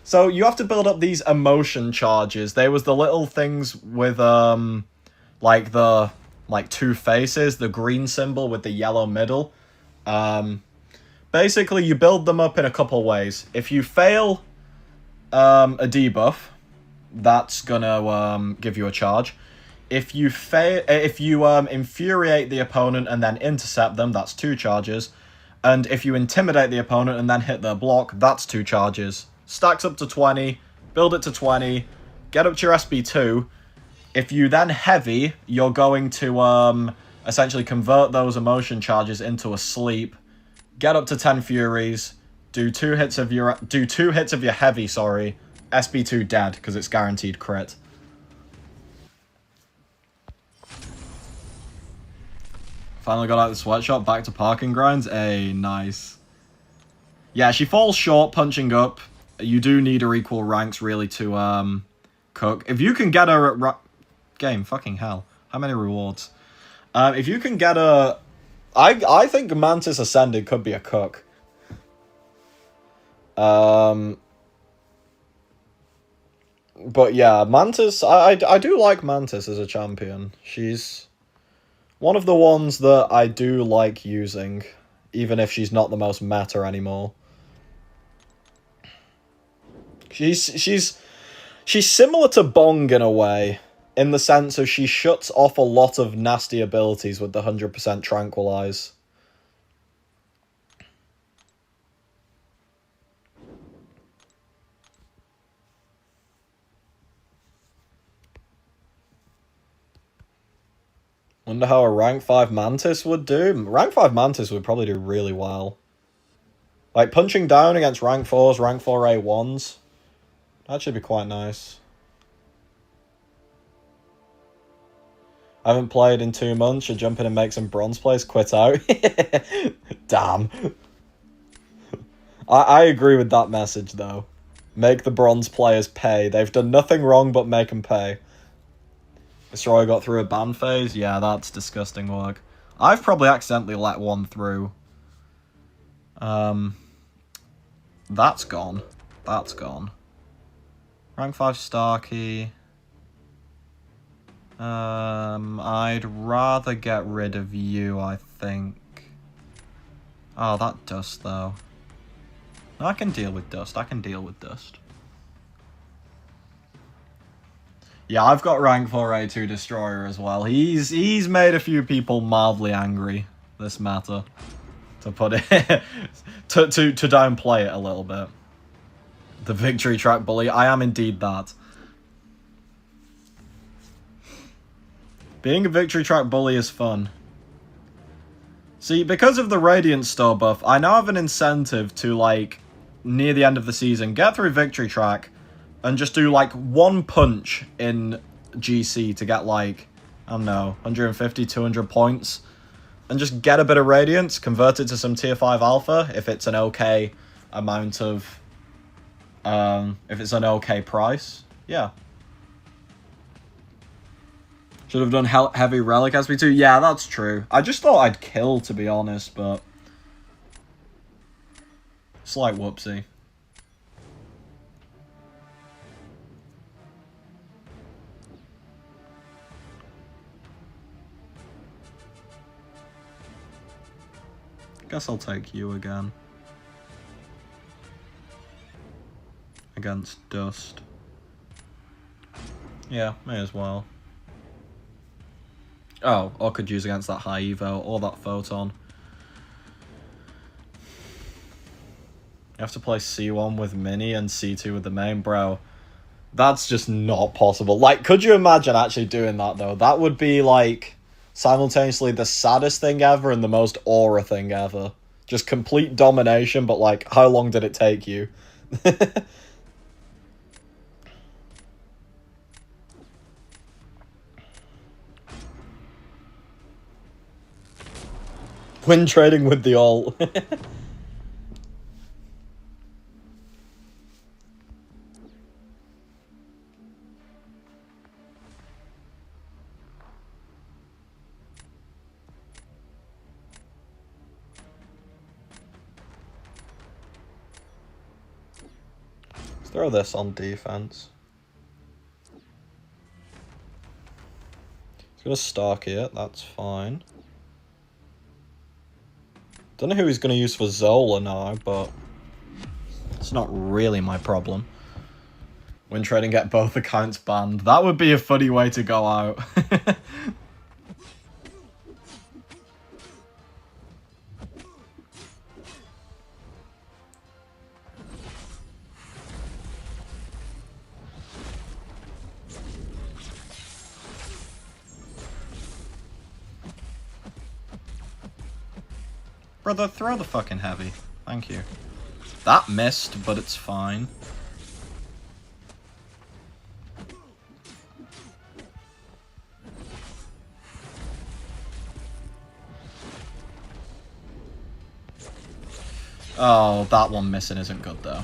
So you have to build up these emotion charges. There was the little things with, like the, two faces, the green symbol with the yellow middle. Basically, you build them up in a couple ways. If you fail a debuff, that's gonna give you a charge. If you infuriate the opponent and then intercept them, that's 2 charges. And if you intimidate the opponent and then hit their block, that's 2 charges. Stacks up to 20, build it to 20, get up to your SB2. If you then heavy, you're going to essentially convert those emotion charges into a sleep, get up to 10 furies, do 2 hits of your heavy, sorry, SB2 dead because it's guaranteed crit. Finally got out of the sweatshop, back to parking grinds. Hey, nice. Yeah, she falls short punching up. You do need her equal ranks, really, to cook. If you can get her at... Game, fucking hell. How many rewards? If you can get her... I think Mantis Ascended could be a cook. But yeah, Mantis... I do like Mantis as a champion. She's... one of the ones that I do like using, even if she's not the most meta anymore. She's similar to Bong in a way, in the sense of she shuts off a lot of nasty abilities with the 100% Tranquilize. Wonder how a rank 5 Mantis would do. Rank 5 Mantis would probably do really well. Like, punching down against rank 4s, rank 4 A1s. That should be quite nice. I haven't played in 2 months. Should jump in and make some bronze plays. Quit out. Damn. I agree with that message, though. Make the bronze players pay. They've done nothing wrong but make them pay. Mr. Roy got through a ban phase? Yeah, that's disgusting work. I've probably accidentally let one through. That's gone. That's gone. Rank 5 Starkey. I'd rather get rid of you, I think. Oh, that dust, though. I can deal with dust. I can deal with dust. Yeah, I've got rank 4 A2 Destroyer as well. He's made a few people mildly angry this matter. To put it... to downplay it a little bit. The victory track bully. I am indeed that. Being a victory track bully is fun. See, because of the Radiant Store buff, I now have an incentive to, like, near the end of the season, get through victory track, and just do, like, one punch in GC to get, like, I don't know, 150, 200 points, and just get a bit of Radiance, convert it to some tier 5 alpha, if it's an okay amount of, if it's an okay price, yeah. Should have done heavy relic SP2. Yeah, that's true. I just thought I'd kill, to be honest, but... Slight whoopsie. Guess I'll take you again. Against Dust. Yeah, may as well. Oh, or could use against that high evo or that photon. You have to play C1 with Mini and C2 with the main, bro. That's just not possible. Like, could you imagine actually doing that, though? That would be, like, simultaneously the saddest thing ever and the most aura thing ever. Just complete domination, but, like, how long did it take you? Win trading with the ult. Let's throw this on defense. He's gonna Starkey it, that's fine. Don't know who he's going to use for Zola now, but it's not really my problem. Win trade and get both accounts banned. That would be a funny way to go out. Brother, throw the fucking heavy. Thank you. That missed, but it's fine. Oh, that one missing isn't good, though.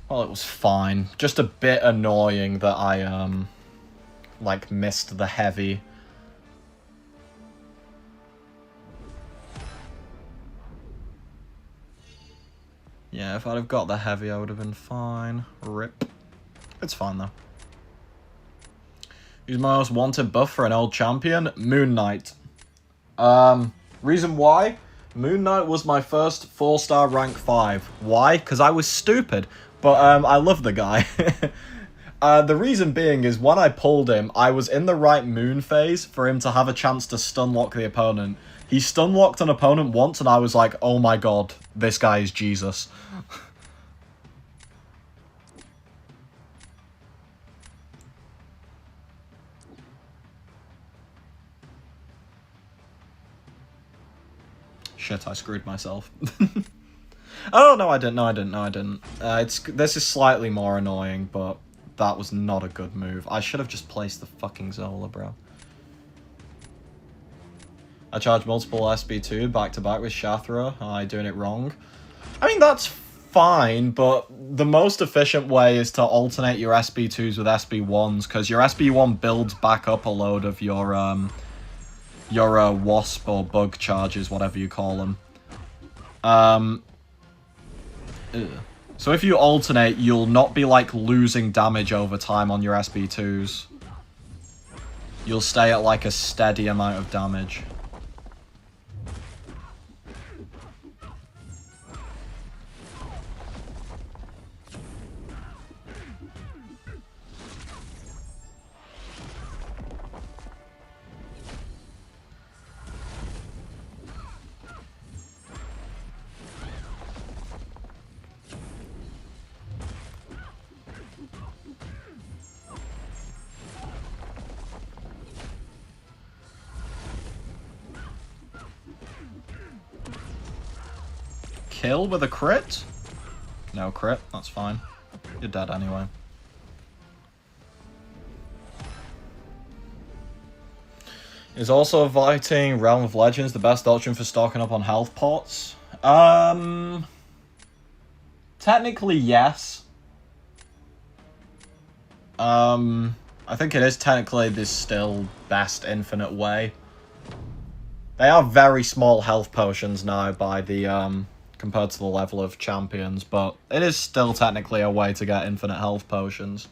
Well, it was fine. Just a bit annoying that I, like, missed the heavy. Yeah, if I'd have got the heavy, I would have been fine. RIP. It's fine, though. Who's my most wanted buff for an old champion? Moon Knight. Reason why? Moon Knight was my first 4-star rank 5. Why? Because I was stupid. But I love the guy. The reason being is when I pulled him, I was in the right moon phase for him to have a chance to stun-lock the opponent. He stun-locked an opponent once and I was like, oh my god, this guy is Jesus. Shit, I screwed myself. Oh, no, I didn't. No, I didn't. No, I didn't. This is slightly more annoying, but that was not a good move. I should have just placed the fucking Zola, bro. I charged multiple SB2 back-to-back with Shathra. Am I doing it wrong? I mean, that's fine, but the most efficient way is to alternate your SB2s with SB1s, because your SB1 builds back up a load of your wasp or bug charges, whatever you call them. So if you alternate, you'll not be, like, losing damage over time on your SB2s. You'll stay at, like, a steady amount of damage. Kill with a crit? No crit, that's fine. You're dead anyway. Is also inviting Realm of Legends the best option for stocking up on health pots? Technically, yes. I think it is technically the still best infinite way. They are very small health potions now by the, compared to the level of champions, but it is still technically a way to get infinite health potions.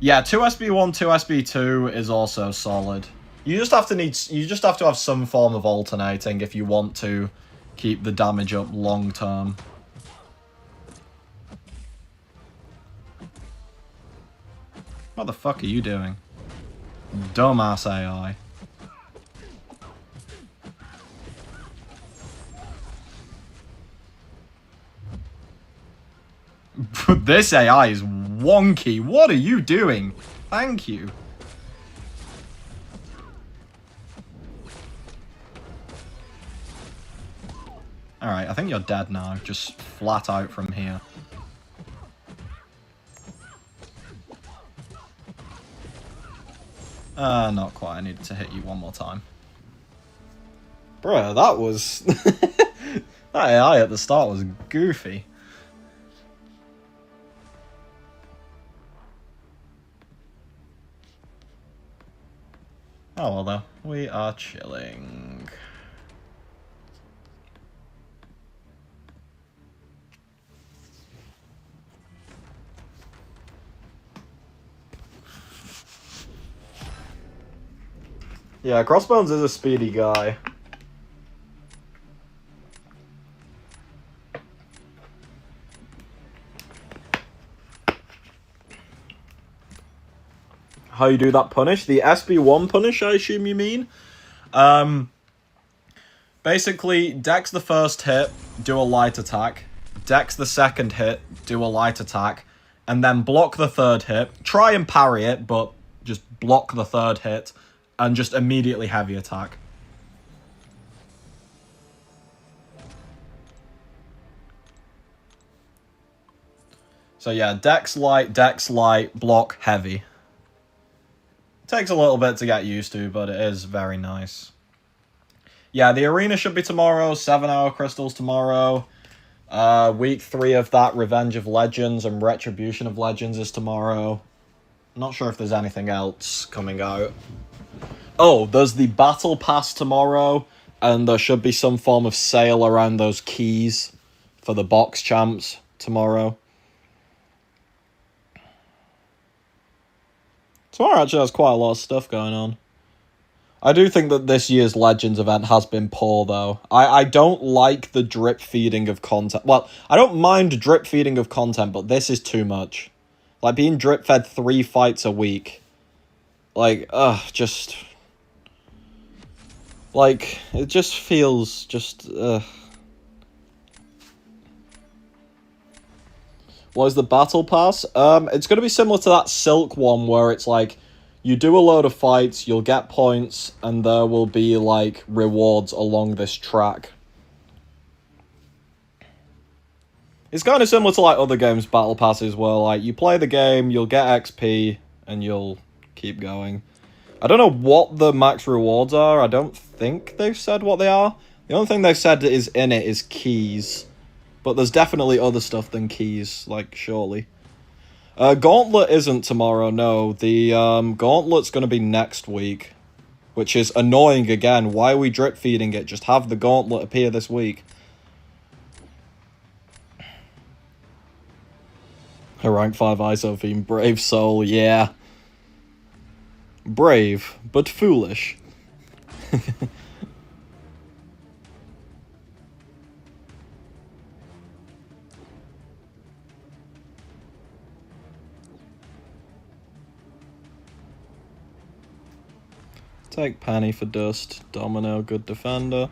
Yeah, 2SB1, 2SB2 is also solid. You just have to have some form of alternating if you want to keep the damage up long term. What the fuck are you doing? Dumbass AI. This AI is wonky. What are you doing? Thank you. Alright, I think you're dead now. Just flat out from here. Not quite. I needed to hit you one more time. Bruh, that was... that AI at the start was goofy. Oh well though, we are chilling. Yeah, Crossbones is a speedy guy. How you do that punish? The SB1 punish, I assume you mean? Basically, dex the first hit, do a light attack. Dex the second hit, do a light attack. And then block the third hit. Try and parry it, but just block the third hit. And just immediately heavy attack. So yeah, dex light, block, heavy. Takes a little bit to get used to, but it is very nice. Yeah, the arena should be tomorrow, 7-hour crystals tomorrow. Week 3 of that, Revenge of Legends and Retribution of Legends is tomorrow. Not sure if there's anything else coming out. Oh, there's the Battle Pass tomorrow, and there should be some form of sale around those keys for the box champs tomorrow. Tomorrow actually has quite a lot of stuff going on. I do think that this year's Legends event has been poor, though. I don't like the drip feeding of content. Well, I don't mind drip feeding of content, but this is too much. Like, being drip fed 3 fights a week. Like, just... Like, it just feels just... What is the Battle Pass? It's going to be similar to that Silk one, where it's like, you do a load of fights, you'll get points, and there will be, like, rewards along this track. It's kind of similar to, like, other games' Battle Passes, where, like, you play the game, you'll get XP, and you'll keep going. I don't know what the max rewards are. I don't think they've said what they are. The only thing they've said that is in it is keys. But there's definitely other stuff than keys, like, surely. Gauntlet isn't tomorrow, no. The Gauntlet's going to be next week. Which is annoying again. Why are we drip feeding it? Just have the Gauntlet appear this week. A rank 5 ISO theme. Brave soul, yeah. Brave, but foolish. Take Penny for dust. Domino, good defender.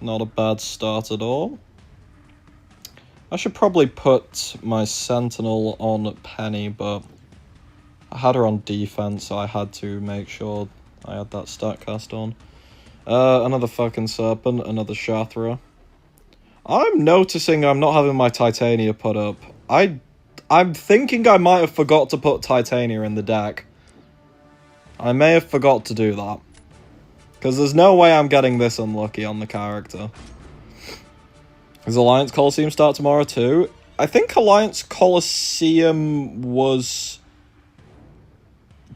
Not a bad start at all. I should probably put my Sentinel on Penny, but I had her on defense, so I had to make sure I had that StatCast on. Another fucking Serpent, another Shathra. I'm noticing I'm not having my Titania put up. I'm thinking I might have forgot to put Titania in the deck. I may have forgot to do that. Because there's no way I'm getting this unlucky on the character. Does Alliance Coliseum start tomorrow too? I think Alliance Coliseum was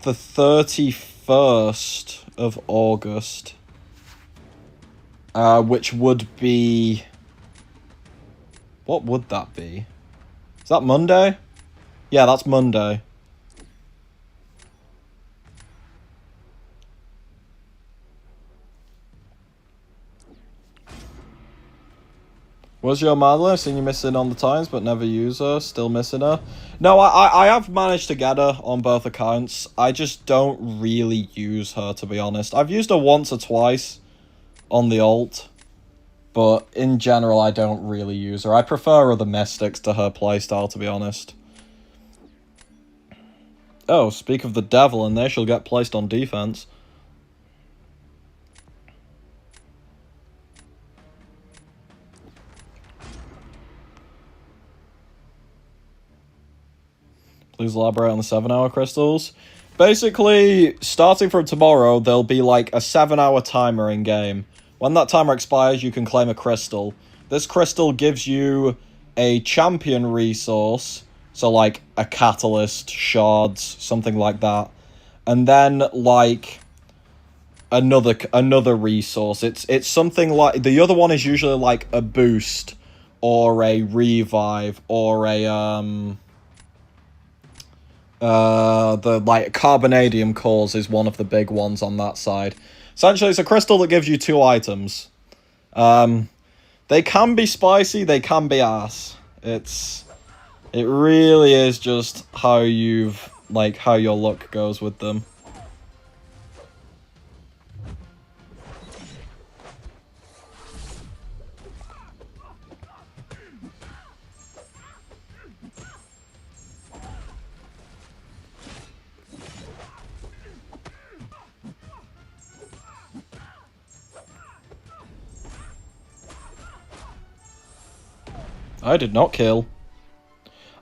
the 31st of August. Which would be... What would that be? Is that Monday? Yeah, that's Monday. Was your Madeline? I've seen you missing on the times, but never use her. Still missing her. No, I have managed to get her on both accounts. I just don't really use her, to be honest. I've used her once or twice on the alt, but in general, I don't really use her. I prefer other Mystics to her playstyle, to be honest. Oh, speak of the devil, and they shall get placed on defense. Please elaborate on the 7-hour crystals. Basically, starting from tomorrow, there'll be like a 7-hour timer in game. When that timer expires, you can claim a crystal. This crystal gives you a champion resource, so like a catalyst, shards, something like that. And then like another resource. It's something like, the other one is usually like a boost or a revive or a the like Carbonadium cores is one of the big ones on that side. Essentially, it's a crystal that gives you 2 items. They can be spicy, they can be ass. It really is just how how your luck goes with them. I did not kill.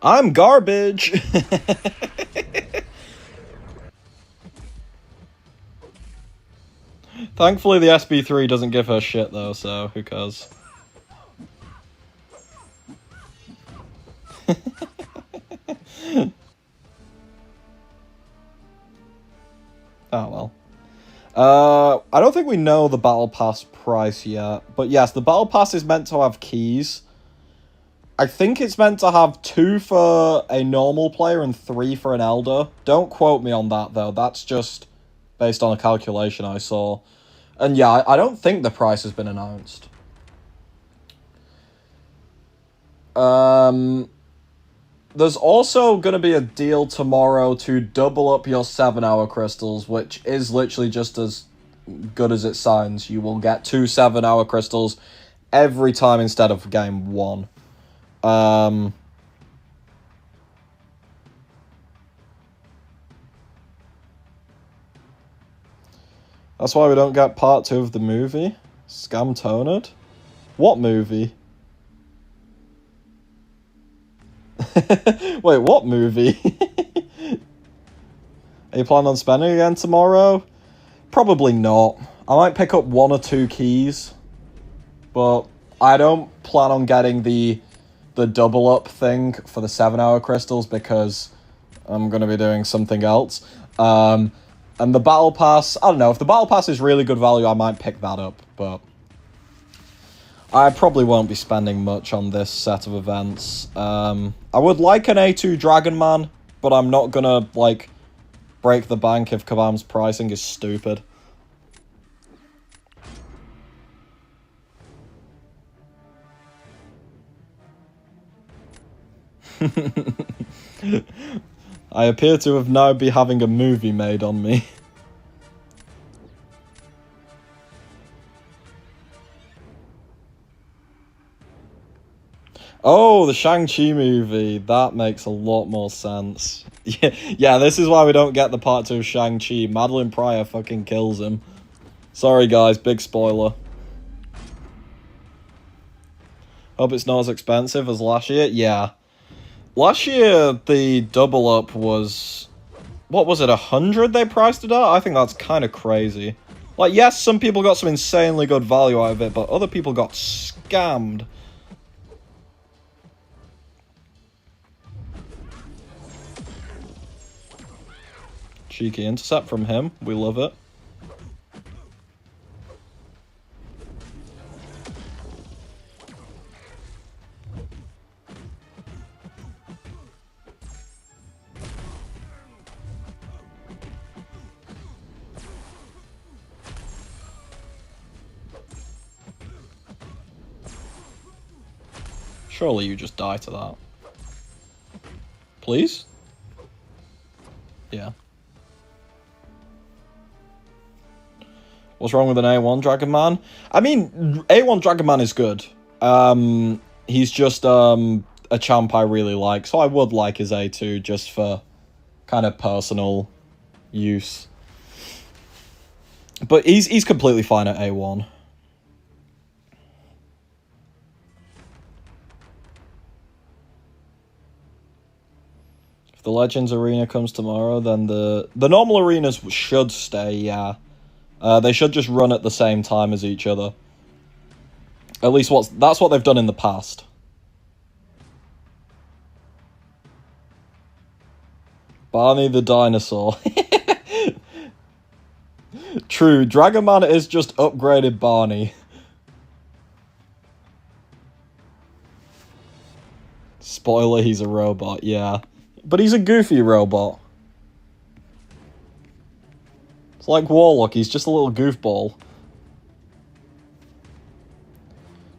I'm garbage! Thankfully the SB3 doesn't give her shit though, so who cares? Oh well. I don't think we know the Battle Pass price yet, but yes, the Battle Pass is meant to have keys. I think it's meant to have 2 for a normal player and 3 for an Elder. Don't quote me on that, though. That's just based on a calculation I saw. And yeah, I don't think the price has been announced. There's also going to be a deal tomorrow to double up your 7-hour crystals, which is literally just as good as it sounds. You will get 2 7-hour crystals every time instead of game 1. That's why we don't get part 2 of the movie. Scam Toned? What movie? Wait, what movie? Are you planning on spending again tomorrow? Probably not. I might pick up 1 or 2 keys. but I don't plan on getting the double up thing for the 7-hour crystals because I'm going to be doing something else. And the battle pass, I don't know, if the battle pass is really good value, I might pick that up, but I probably won't be spending much on this set of events. I would like an A2 Dragon Man, but I'm not going to, like, break the bank if Kabam's pricing is stupid. I appear to have now be having a movie made on me. Oh, the Shang-Chi movie. That makes a lot more sense. Yeah, this is why we don't get the part 2 of Shang-Chi. Madeline Pryor fucking kills him. Sorry, guys. Big spoiler. Hope it's not as expensive as last year. Yeah. Last year, the double up was... What was it, 100 they priced it at? I think that's kind of crazy. Like, yes, some people got some insanely good value out of it, but other people got scammed. Cheeky intercept from him. We love it. Surely you just die to that. Please? Yeah. What's wrong with an A1 Dragon Man? I mean, A1 Dragon Man is good. He's just a champ I really like, so I would like his A2 just for kind of personal use. But he's completely fine at A1. If the Legends Arena comes tomorrow, then the normal arenas should stay, yeah. They should just run at the same time as each other. At least that's what they've done in the past. Barney the dinosaur. True, Dragon Man is just upgraded Barney. Spoiler, he's a robot, yeah. But he's a goofy robot. It's like Warlock, he's just a little goofball.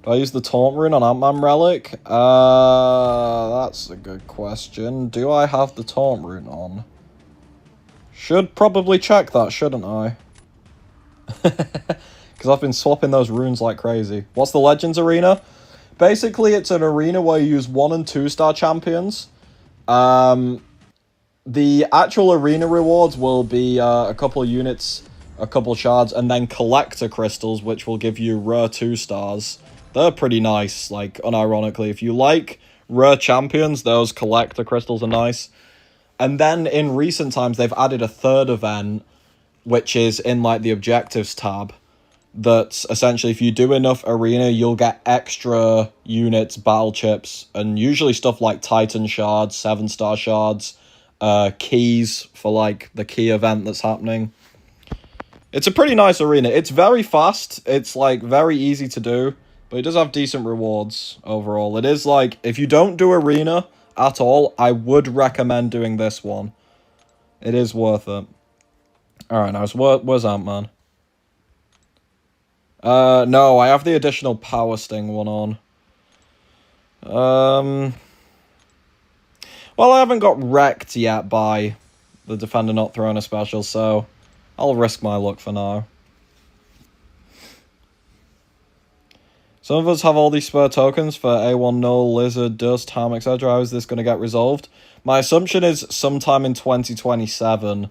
Do I use the Taunt Rune on Ant-Man Relic? That's a good question. Do I have the Taunt Rune on? Should probably check that, shouldn't I? Because I've been swapping those runes like crazy. What's the Legends Arena? Basically, it's an arena where you use 1- and 2-star champions. The actual arena rewards will be a couple units, a couple shards, and then collector crystals, which will give you rare 2-stars. They're pretty nice, like, unironically. If you like rare champions, those collector crystals are nice. And then in recent times, they've added a third event, which is in, like, the objectives tab. That's essentially, if you do enough arena, you'll get extra units, battle chips, and usually stuff like Titan shards, 7-star shards, keys for, like, the key event that's happening. It's a pretty nice arena. It's very fast. It's, like, very easy to do, but it does have decent rewards overall. It is, like, if you don't do arena at all, I would recommend doing this one. It is worth it. Alright, now, so where's Ant-Man? No, I have the additional Power Sting one on. Well, I haven't got wrecked yet by the Defender not throwing a special, so I'll risk my luck for now. Some of us have all these spare tokens for A1 Null, Lizard, Dust, Ham, etc. How is this going to get resolved? My assumption is sometime in 2027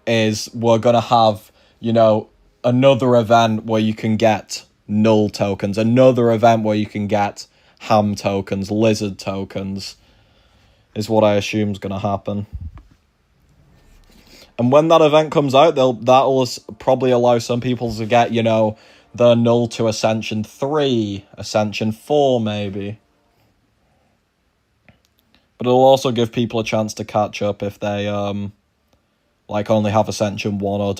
is we're going to have, you know, another event where you can get Null tokens, another event where you can get Ham tokens, Lizard tokens, is what I assume is going to happen. And when that event comes out, that'll probably allow some people to get, you know, the null to Ascension 3, Ascension 4 maybe. But it'll also give people a chance to catch up if they like only have Ascension 1 or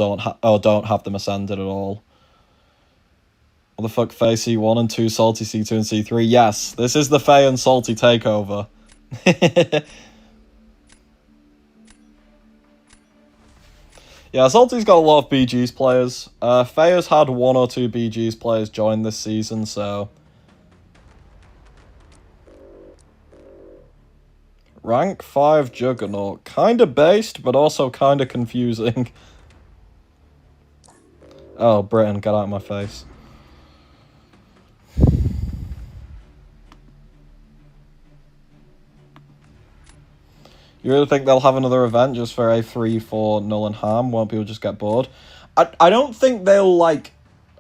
don't have them ascended at all. What the fuck, Faye C1 and 2, Salty C2 and C3? Yes, this is the Faye and Salty takeover. Yeah, Salty's got a lot of BG's players. Faye has had 1 or 2 BG's players join this season, so... Rank 5 Juggernaut. Kinda based, but also kinda confusing. Oh, Britain, get out of my face. You really think they'll have another event just for A3 for Null and Harm? Won't people just get bored? I don't think they'll, like,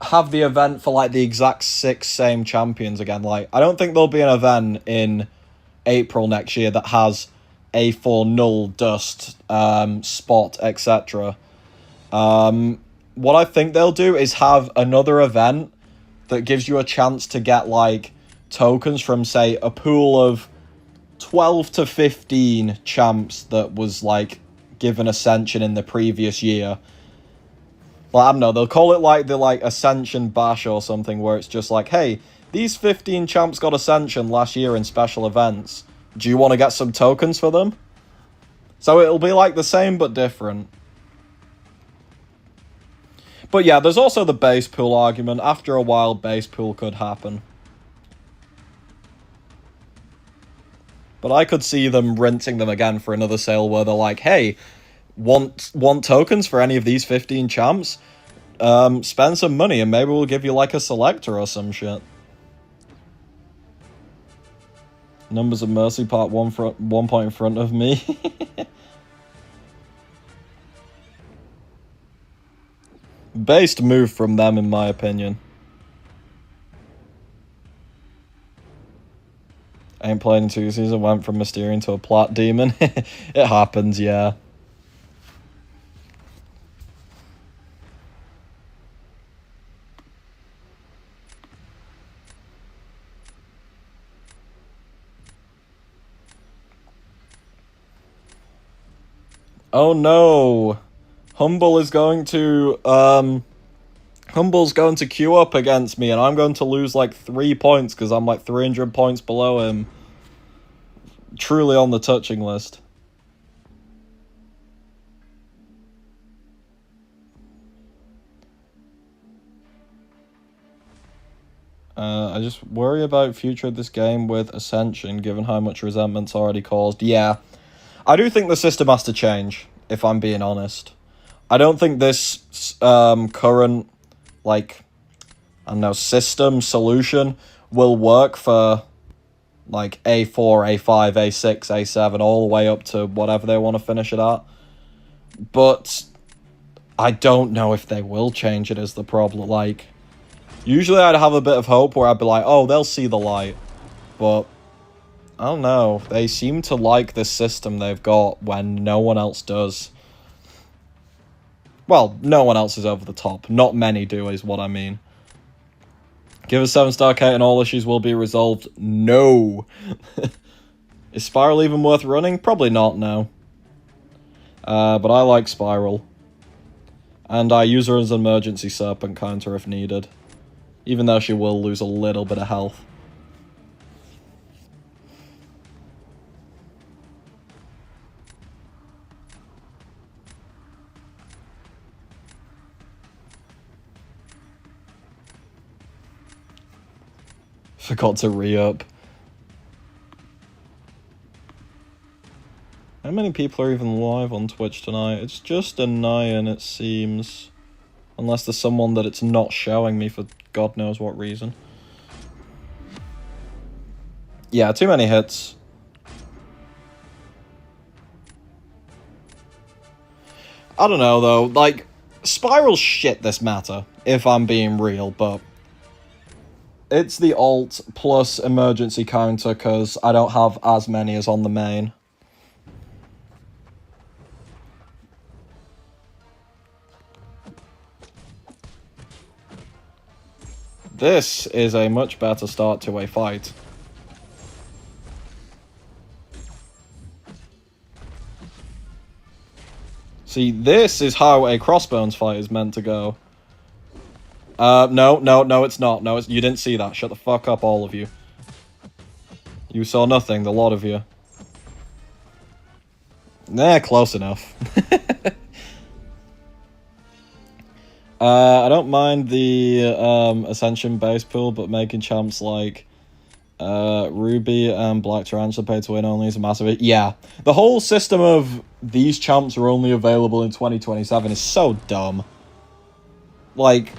have the event for, like, the exact 6 same champions again. Like, I don't think there'll be an event in April next year that has A4 Null, Dust, Spot, etc. What I think they'll do is have another event that gives you a chance to get, like, tokens from, say, a pool of 12 to 15 champs that was, like, given Ascension in the previous year. Like, I don't know, they'll call it, like, the, like, Ascension Bash or something, where it's just like, hey, these 15 champs got Ascension last year in special events. Do you want to get some tokens for them? So it'll be, like, the same but different. But yeah, there's also the base pool argument. After a while, base pool could happen. But I could see them rinsing them again for another sale where they're like, hey, want tokens for any of these 15 champs? Spend some money and maybe we'll give you like a selector or some shit. Numbers of Mercy Part 1 point in front of me. Based move from them, in my opinion. Ain't played in 2 seasons, went from Mysterian to a Plat Demon. It happens, yeah. Oh no! Humble's going to queue up against me and I'm going to lose like 3 points because I'm like 300 points below him. Truly on the touching list. I just worry about future of this game with Ascension, given how much resentment's already caused. Yeah, I do think the system has to change, if I'm being honest. I don't think this current, like, I don't know, system solution will work for, like, A4, A5, A6, A7, all the way up to whatever they want to finish it at. But I don't know if they will change it is the problem. Like, usually I'd have a bit of hope where I'd be like, oh, they'll see the light. But I don't know. They seem to like this system they've got when no one else does. Well, no one else is over the top. Not many do, is what I mean. Give us 7-star Kate and all issues will be resolved. No. Is Spiral even worth running? Probably not, no. But I like Spiral. And I use her as an emergency serpent counter if needed. Even though she will lose a little bit of health. Forgot to re-up. How many people are even live on Twitch tonight? It's just a 9, it seems. Unless there's someone that it's not showing me for God knows what reason. Yeah, too many hits. I don't know, though. Like, Spiral's shit this matter, if I'm being real, but it's the alt plus emergency counter because I don't have as many as on the main. This is a much better start to a fight. See, this is how a Crossbones fight is meant to go. No, it's not. No, you didn't see that. Shut the fuck up, all of you. You saw nothing, the lot of you. Nah, close enough. I don't mind the Ascension base pool, but making champs like Ruby and Black Tarantula pay to win only is a massive... Yeah, the whole system of these champs are only available in 2027 is so dumb. Like,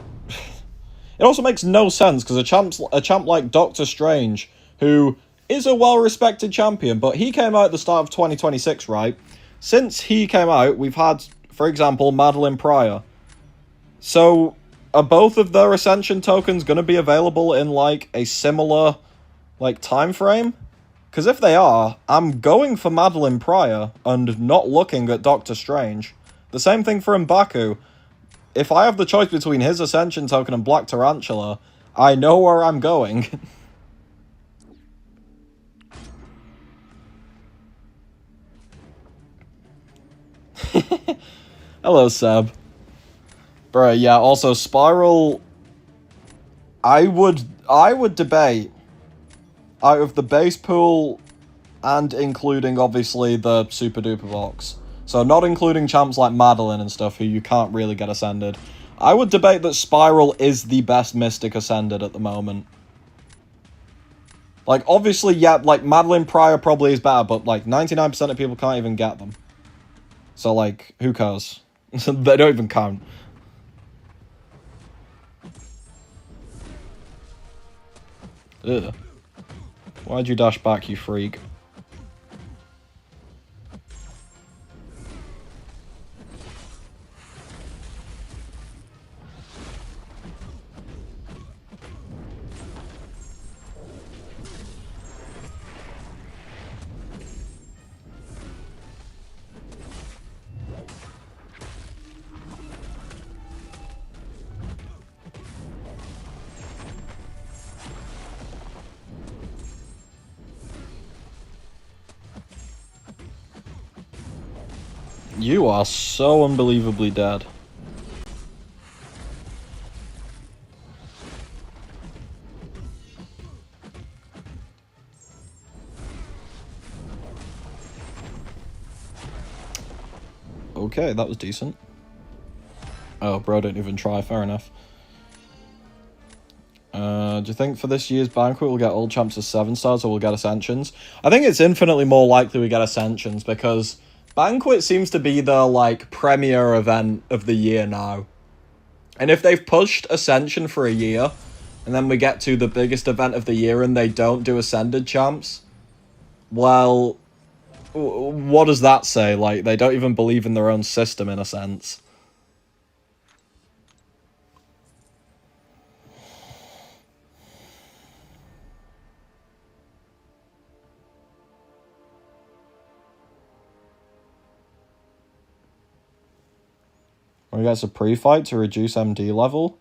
it also makes no sense, because a champ like Doctor Strange, who is a well-respected champion, but he came out at the start of 2026, right? Since he came out, we've had, for example, Madeline Pryor. So, are both of their Ascension tokens going to be available in, like, a similar, like, time frame? Because if they are, I'm going for Madeline Pryor and not looking at Doctor Strange. The same thing for M'Baku. If I have the choice between his Ascension token and Black Tarantula, I know where I'm going. Hello, Seb. Bruh, yeah, also, Spiral... I would debate, out of the base pool and including, obviously, the Super Duper box, so not including champs like Madeline and stuff who you can't really get Ascended, I would debate that Spiral is the best Mystic Ascended at the moment. Like, obviously, yeah, like, Madeline Pryor probably is better, but, like, 99% of people can't even get them. So, like, who cares? They don't even count. Ugh. Why'd you dash back, you freak? You are so unbelievably dead. Okay, that was decent. Oh, bro, don't even try. Fair enough. Do you think for this year's banquet we'll get all champs as 7 stars or we'll get Ascensions? I think it's infinitely more likely we get Ascensions because Banquet seems to be the, like, premier event of the year now. And if they've pushed Ascension for a year, and then we get to the biggest event of the year and they don't do Ascended champs, well, what does that say? Like, they don't even believe in their own system, in a sense. Or he gets a pre-fight to reduce MD level?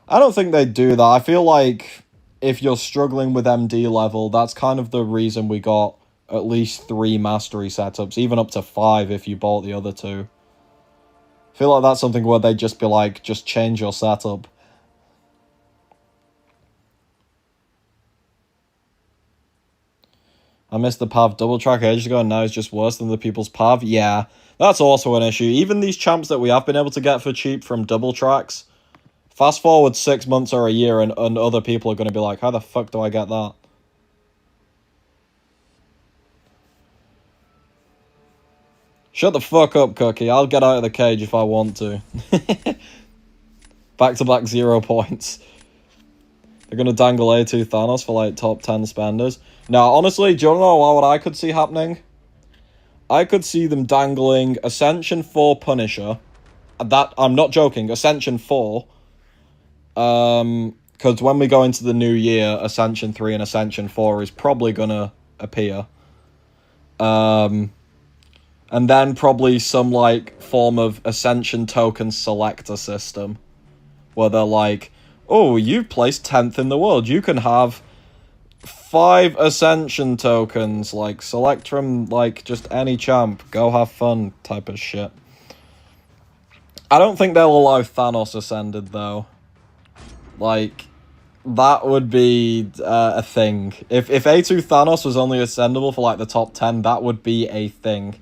I don't think they'd do that. I feel like if you're struggling with MD level, that's kind of the reason we got at least 3 mastery setups, even up to 5 if you bought the other 2. I feel like that's something where they'd just be like, just change your setup. I missed the Pav double track ages ago and now it's just worse than the people's Pav. Yeah, that's also an issue. Even these champs that we have been able to get for cheap from double tracks, fast forward 6 months or a year and other people are going to be like, how the fuck do I get that? Shut the fuck up, Cookie. I'll get out of the cage if I want to. Back-to-back 0 points. They're going to dangle A2 Thanos for, like, top 10 spenders. Now, honestly, do you know what I could see happening? I could see them dangling Ascension 4 Punisher. That, I'm not joking, Ascension 4. Because when we go into the new year, Ascension 3 and Ascension 4 is probably going to appear. And then probably some, like, form of Ascension token selector system. Where they're like, oh, you've placed 10th in the world. You can have 5 Ascension tokens. Like, select from, like, just any champ. Go have fun type of shit. I don't think they'll allow Thanos Ascended, though. Like, that would be a thing. If A2 Thanos was only ascendable for, like, the top 10, that would be a thing.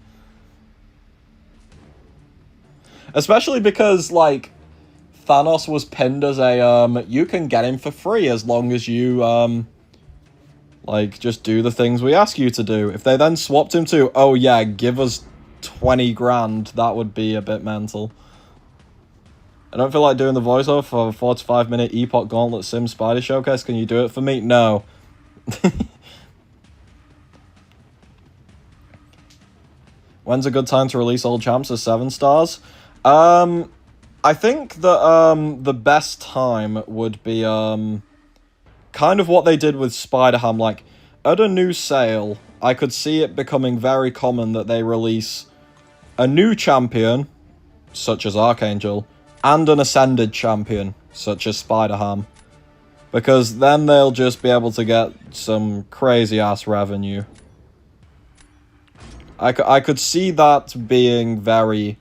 Especially because, like, Thanos was pinned as a, you can get him for free as long as you, like, just do the things we ask you to do. If they then swapped him to, oh yeah, give us 20 grand, that would be a bit mental. I don't feel like doing the voiceover for a 45-minute Epoch Gauntlet Sim Spider Showcase. Can you do it for me? No. When's a good time to release old champs as 7 stars? I think that the best time would be kind of what they did with Spider-Ham. Like, at a new sale, I could see it becoming very common that they release a new champion, such as Archangel, and an ascended champion, such as Spider-Ham. Because then they'll just be able to get some crazy-ass revenue. I could see that being very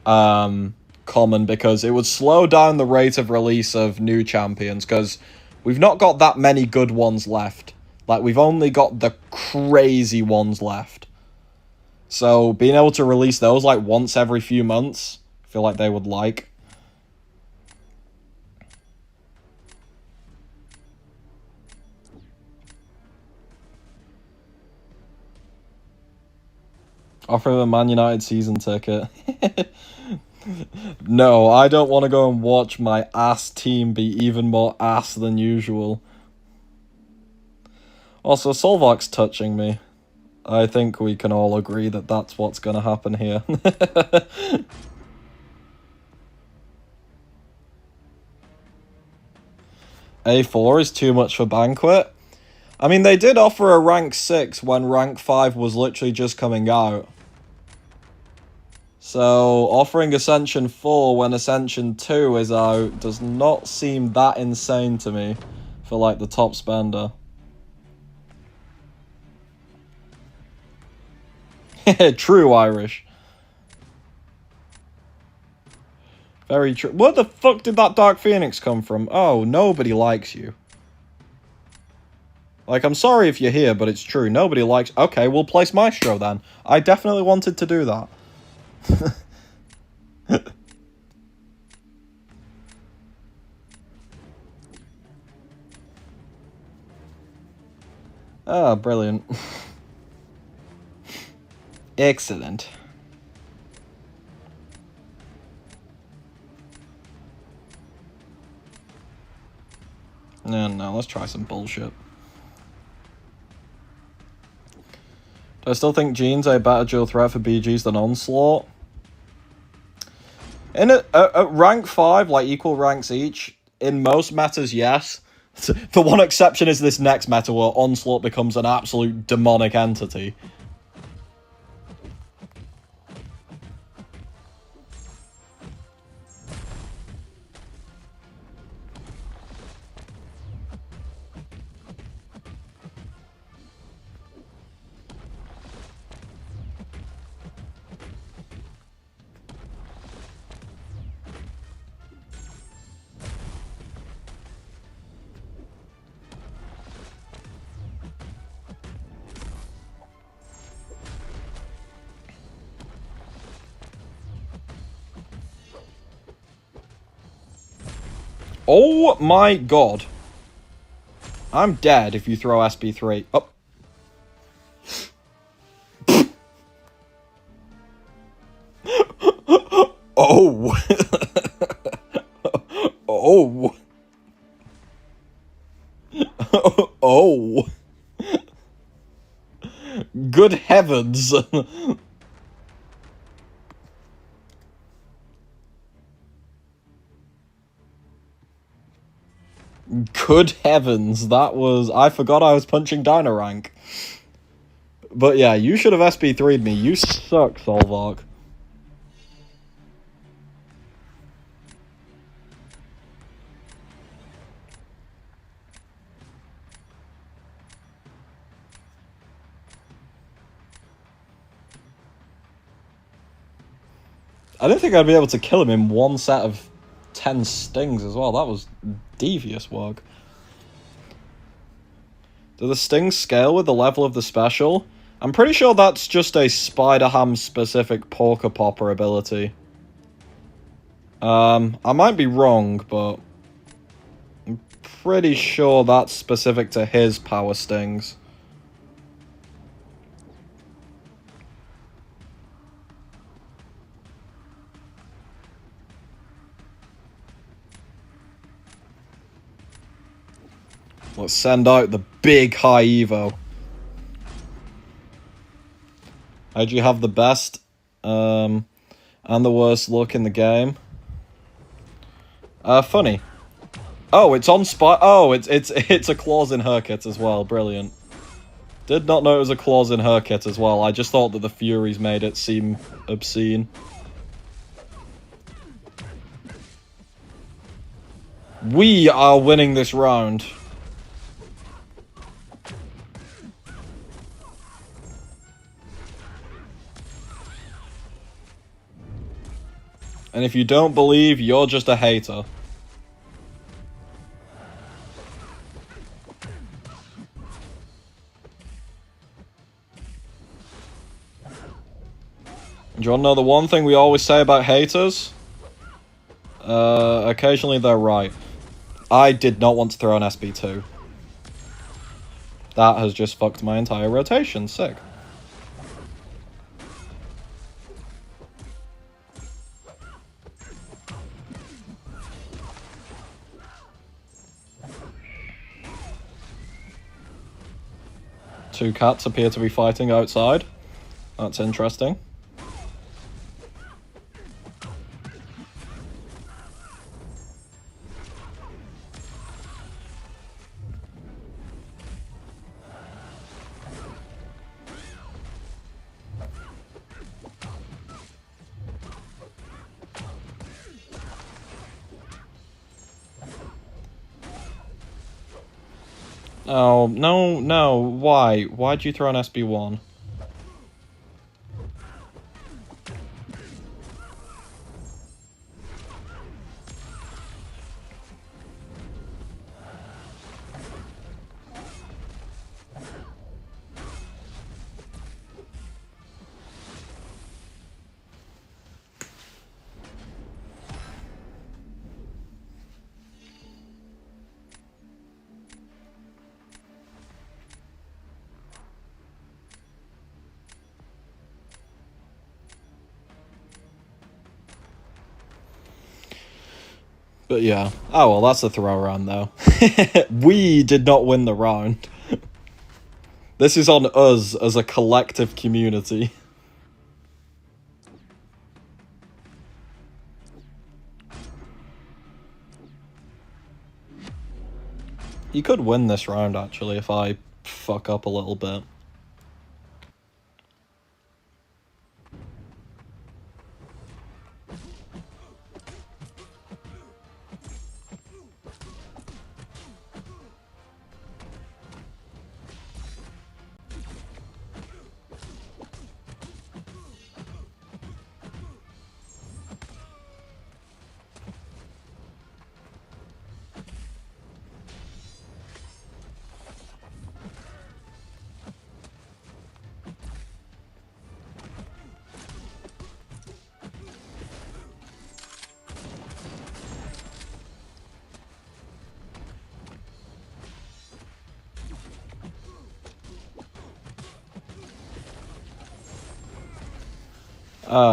common, because it would slow down the rate of release of new champions, because we've not got that many good ones left. Like, we've only got the crazy ones left. So, being able to release those, like, once every few months, I feel like they would like. Offer him a Man United season ticket. No, I don't want to go and watch my ass team be even more ass than usual. Also, Solvok's touching me. I think we can all agree that that's what's going to happen here. A4 is too much for Banquet. I mean, they did offer a rank 6 when rank 5 was literally just coming out. So, offering Ascension 4 when Ascension 2 is out does not seem that insane to me for, like, the top spender. True, Irish. Very true. Where the fuck did that Dark Phoenix come from? Oh, nobody likes you. Like, I'm sorry if you're here, but it's true. Nobody likes... Okay, we'll place Maestro then. I definitely wanted to do that. Ah, brilliant. Excellent. No, let's try some bullshit. Do I still think Jean's a better dual threat for BGs than Onslaught? In a rank 5, like equal ranks each, in most metas, yes. The one exception is this next meta where Onslaught becomes an absolute demonic entity. Oh my god. I'm dead if you throw SB3. Oh. Oh. Oh. Oh. Good heavens. Good heavens, that was... I forgot I was punching Dynarank. But yeah, you should have SB3'd me. You suck, Solvark. I didn't think I'd be able to kill him in one set of 10 stings as well. That was devious work. Do the stings scale with the level of the special? I'm pretty sure that's just a Spider-Ham specific Porker Popper ability. I might be wrong, but I'm pretty sure that's specific to his power stings. Let's send out the big high Evo. How'd you have the best and the worst look in the game? Funny. Oh, it's on spot. Oh, it's a clause in her kit as well. Brilliant. Did not know it was a clause in her kit as well. I just thought that the Furies made it seem obscene. We are winning this round. And if you don't believe, you're just a hater. Do you want to know the one thing we always say about haters? Occasionally they're right. I did not want to throw an SB2. That has just fucked my entire rotation. Sick. Two cats appear to be fighting outside. That's interesting. Oh, no, no, why? Why'd you throw an SB1? But yeah. Oh, well, that's a throw round, though. We did not win the round. This is on us as a collective community. You could win this round, actually, if I fuck up a little bit.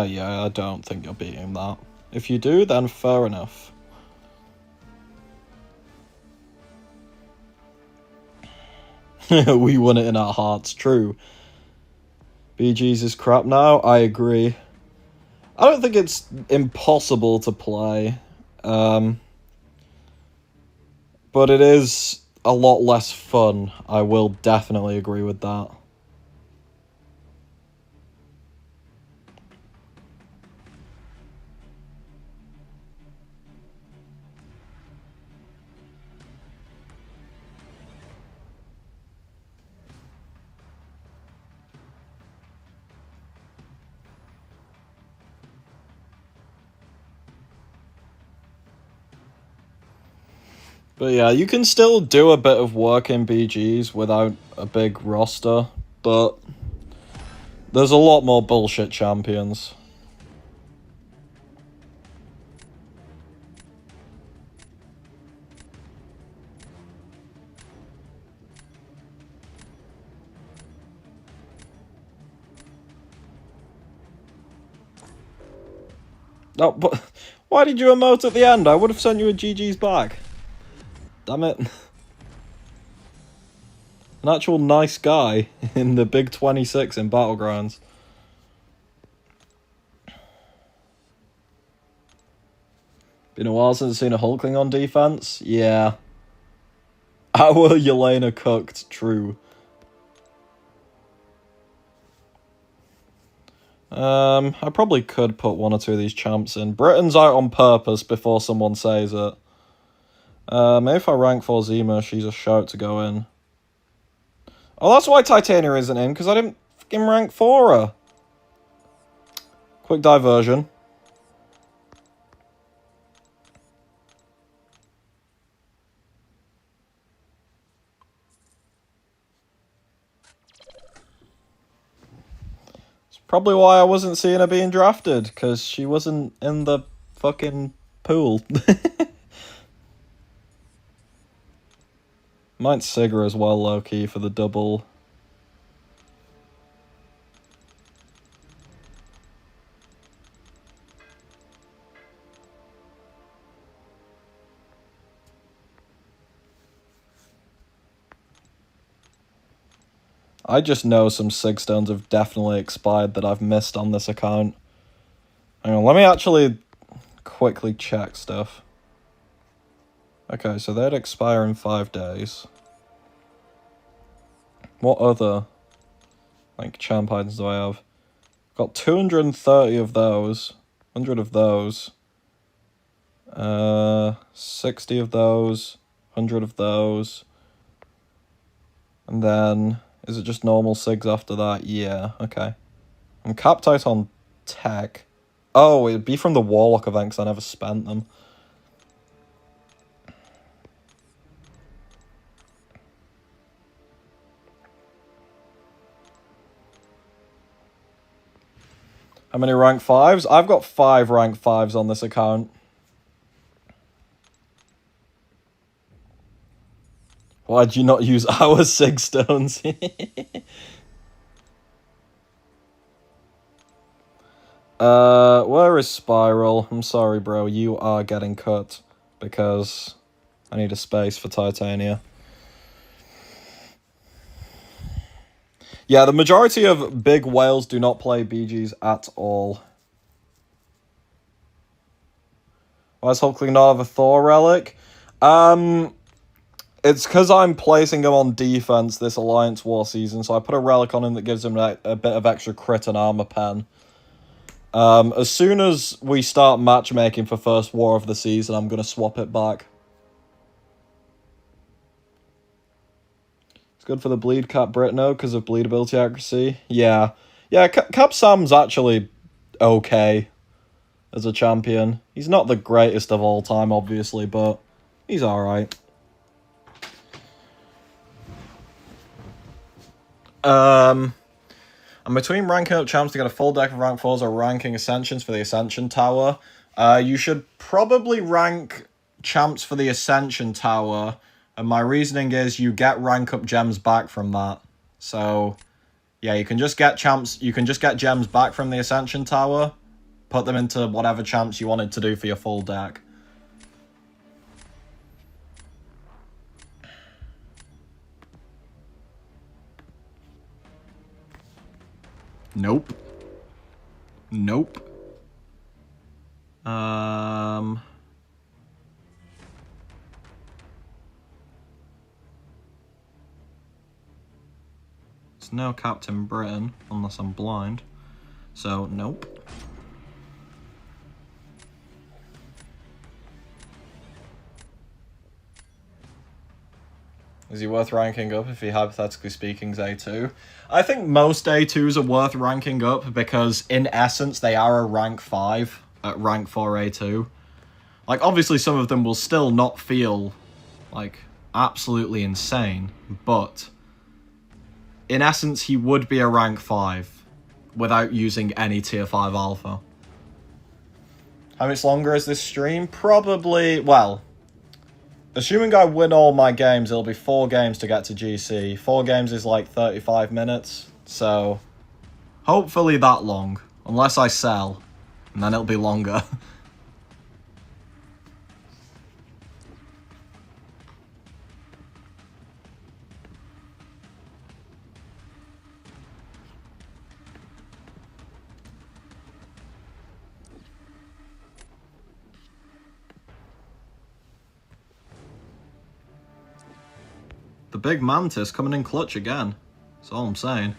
Yeah, I don't think you're beating that. If you do, then fair enough. We won it in our hearts, true. BG's is crap now, I agree. I don't think it's impossible to play. But it is a lot less fun. I will definitely agree with that. But yeah, you can still do a bit of work in BGs without a big roster, but there's a lot more bullshit champions. No, but why did you emote at the end? I would have sent you a GG's back. Damn it. An actual nice guy in the Big 26 in Battlegrounds. Been a while since I've seen a Hulkling on defense? Yeah. Our Yelena cooked, true. I probably could put one or two of these champs in. Britain's out on purpose before someone says it. Maybe if I rank 4 Zima, she's a shout to go in. Oh, that's why Titania isn't in, because I didn't fucking rank 4 her. Quick diversion. It's probably why I wasn't seeing her being drafted, because she wasn't in the fucking pool. Might Sigra as well, low-key, for the double. I just know some Sig Stones have definitely expired that I've missed on this account. Hang on, let me actually quickly check stuff. Okay, so they'd expire in 5 days. What other, like, champ items do I have? Got 230 of those. 100 of those. 60 of those. 100 of those. And then, is it just normal SIGs after that? Yeah, okay. I'm capped out on tech. Oh, it'd be from the Warlock event because I never spent them. How many rank 5s? I've got 5 rank 5s on this account. Why'd you not use our Sig Stones? Where is Spiral? I'm sorry, bro. You are getting cut because I need a space for Titania. Yeah, the majority of big whales do not play BGs at all. Why does Hulkling not have a Thor relic? It's because I'm placing him on defense this Alliance War season, so I put a relic on him that gives him a bit of extra crit and armor pen. As soon as we start matchmaking for first war of the season, I'm going to swap it back. It's good for the bleed Cap Britno because of bleed ability accuracy. Yeah. Yeah, Cap Sam's actually okay as a champion. He's not the greatest of all time, obviously, but he's alright. I'm between ranking up champs to get a full deck of rank 4s or ranking Ascensions for the Ascension Tower. You should probably rank champs for the Ascension Tower, and my reasoning is you get rank up gems back from that. So, yeah, you can just get gems back from the Ascension Tower, put them into whatever champs you wanted to do for your full deck. Nope. Nope. It's no Captain Britain, unless I'm blind. So, nope. Is he worth ranking up if he, hypothetically speaking, is A2? I think most A2s are worth ranking up because, in essence, they are a rank 5 at rank 4 A2. Like, obviously, some of them will still not feel Like, absolutely insane. But, in essence, he would be a rank 5 without using any tier 5 alpha. How much longer is this stream? Probably, well, assuming I win all my games, it'll be 4 games to get to GC. 4 games is like 35 minutes, so hopefully that long. Unless I sell, and then it'll be longer. The big mantis coming in clutch again. That's all I'm saying.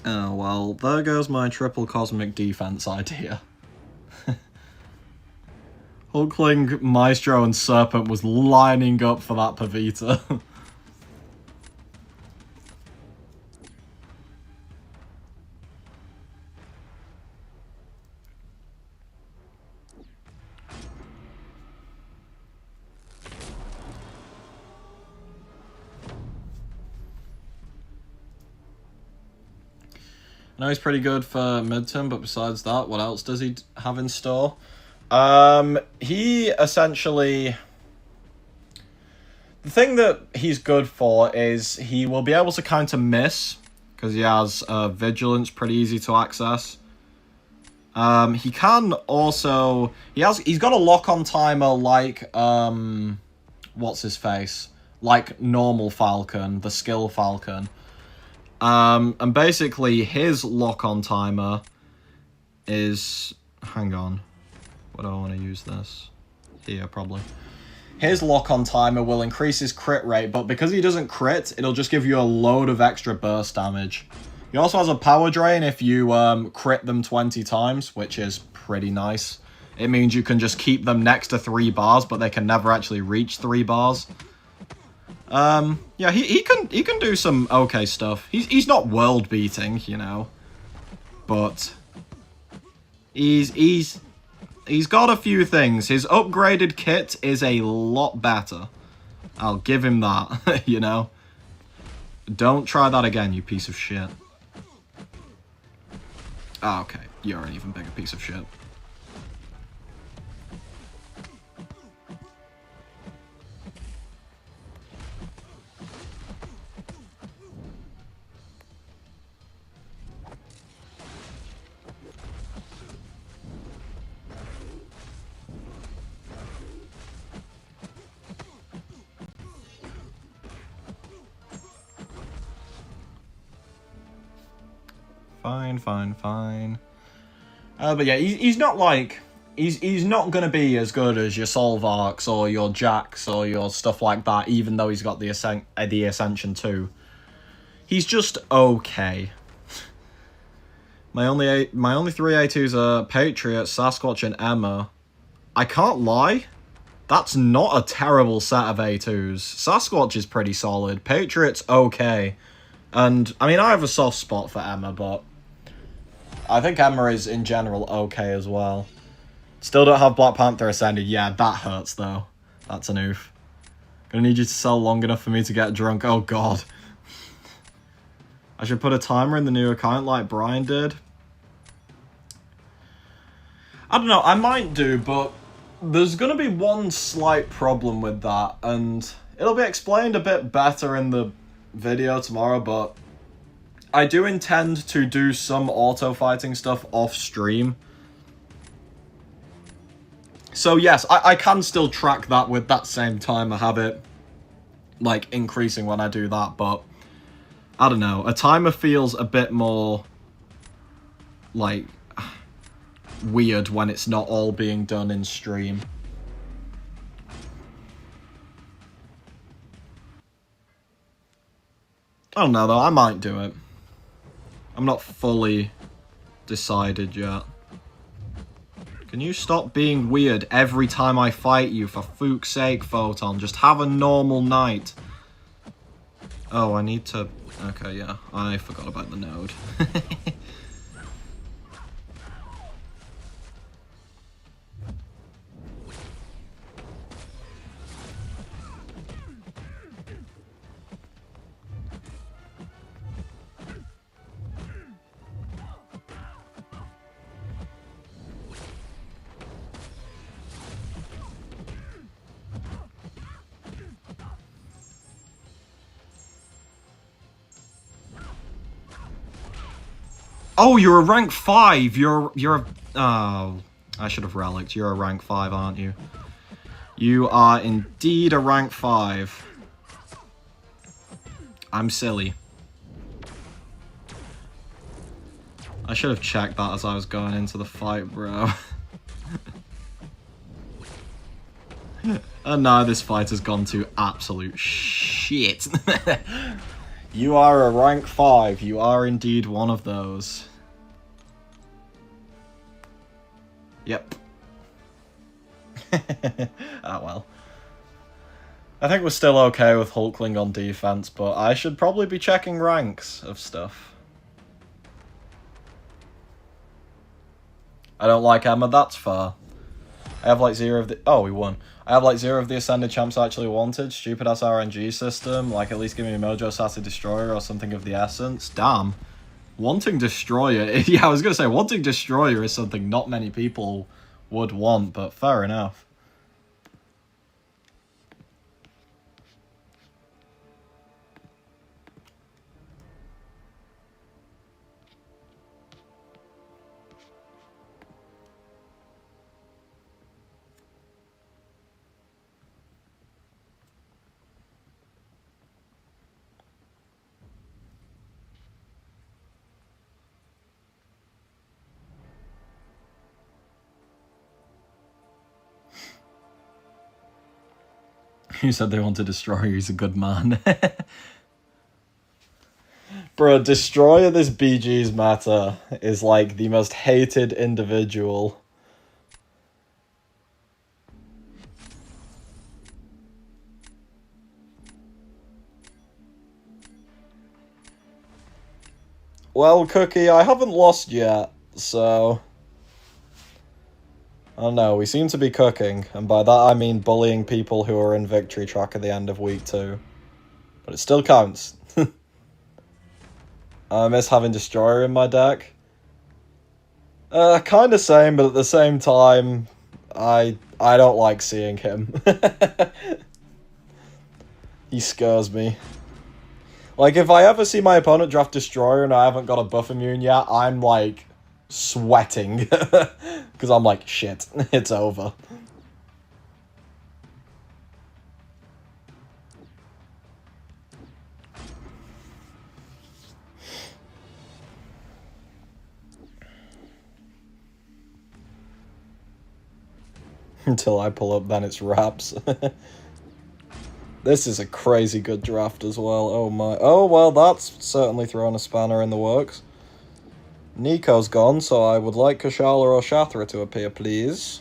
Oh, well, there goes my triple cosmic defense idea. Hulkling, Maestro, and Serpent was lining up for that Pavita. I know he's pretty good for midterm, but besides that, what else does he have in store? He essentially... The thing that he's good for is he will be able to counter miss, because he has Vigilance pretty easy to access. He can also... He's got a lock-on timer like... what's his face? Like normal Falcon, the skill Falcon. And basically his lock-on timer is... Hang on. Where do I want to use this? Here, probably. His lock-on timer will increase his crit rate, but because he doesn't crit, it'll just give you a load of extra burst damage. He also has a power drain if you crit them 20 times, which is pretty nice. It means you can just keep them next to 3 bars, but they can never actually reach 3 bars. Yeah, he can do some okay stuff. He's not world beating, you know, but he's got a few things. His upgraded kit is a lot better. I'll give him that, you know. Don't try that again, you piece of shit. Ah, okay, you're an even bigger piece of shit. Fine. But yeah, he's not like... He's not going to be as good as your Solvarks or your Jax or your stuff like that, even though he's got the Ascension too. He's just okay. My only 3 A2s are Patriot, Sasquatch, and Emma. I can't lie. That's not a terrible set of A2s. Sasquatch is pretty solid. Patriot's okay. And, I mean, I have a soft spot for Emma, but I think Emma is, in general, okay as well. Still don't have Black Panther Ascended. Yeah, that hurts, though. That's an oof. Gonna need you to sell long enough for me to get drunk. Oh, God. I should put a timer in the new account like Brian did. I don't know, I might do, but there's gonna be one slight problem with that, and it'll be explained a bit better in the video tomorrow, but I do intend to do some auto-fighting stuff off-stream. So yes, I can still track that with that same timer, have it, like, increasing when I do that, but I don't know. A timer feels a bit more, like, weird when it's not all being done in stream. I don't know, though. I might do it. I'm not fully decided yet. Can you stop being weird every time I fight you, for fuck's sake, Photon? Just have a normal night. Oh, I need to... Okay, yeah. I forgot about the node. Oh, you're a rank 5. You're a... Oh, I should have relicked. You're a rank 5, aren't you? You are indeed a rank 5. I'm silly. I should have checked that as I was going into the fight, bro. And now this fight has gone to absolute shit. You are a rank 5. You are indeed one of those. Yep. Ah, well. I think we're still okay with Hulkling on defense, but I should probably be checking ranks of stuff. I don't like Emma, that's fair. I have like 0 of the... Oh, we won. I have like 0 of the Ascended champs I actually wanted. Stupid ass RNG system. Like, at least give me a Mojo Sassy Destroyer or something of the essence. Damn. Wanting Destroyer... Yeah, I was going to say, wanting Destroyer is something not many people would want, but fair enough. Who said they want to destroy? He's a good man. Bro, Destroyer this BG's meta is like the most hated individual. Well, Cookie, I haven't lost yet, so... I don't know, we seem to be cooking, and by that I mean bullying people who are in victory track at the end of week 2. But it still counts. I miss having Destroyer in my deck. Kinda same, but at the same time, I don't like seeing him. He scares me. Like, if I ever see my opponent draft Destroyer and I haven't got a buff immune yet, I'm like... sweating. Because I'm like, shit, it's over. Until I pull up, then it's wraps. This is a crazy good draft as well. Oh my. Oh, well, that's certainly thrown a spanner in the works. Nico's gone, so I would like Kashala or Shathra to appear, please.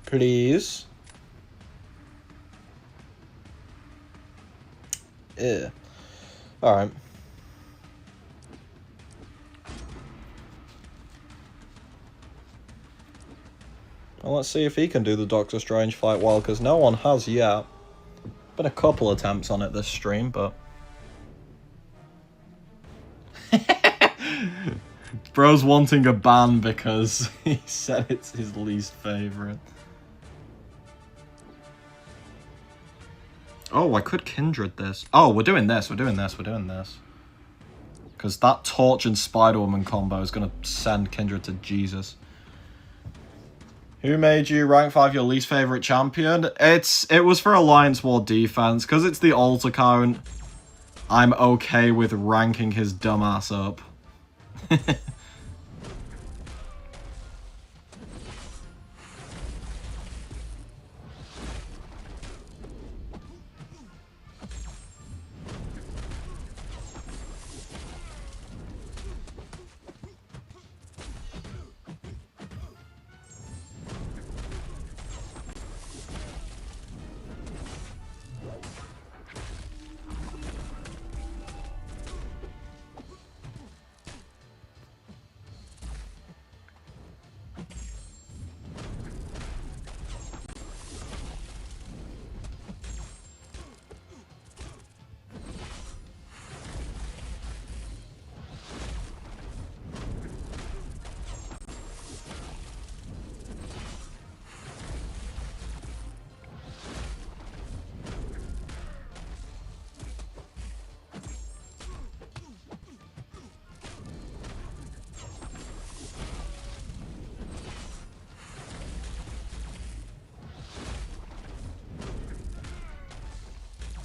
Please. Yeah. Alright. Well, let's see if he can do the Doctor Strange fight well, because no one has yet. Been a couple attempts on it this stream, but... Bro's wanting a ban because he said it's his least favourite. Oh, I could Kindred this. Oh, we're doing this, we're doing this, we're doing this. Because that Torch and Spider-Woman combo is going to send Kindred to Jesus. Who made you rank 5 your least favourite champion? It was for Alliance War defense. Because it's the alt account, I'm okay with ranking his dumbass up.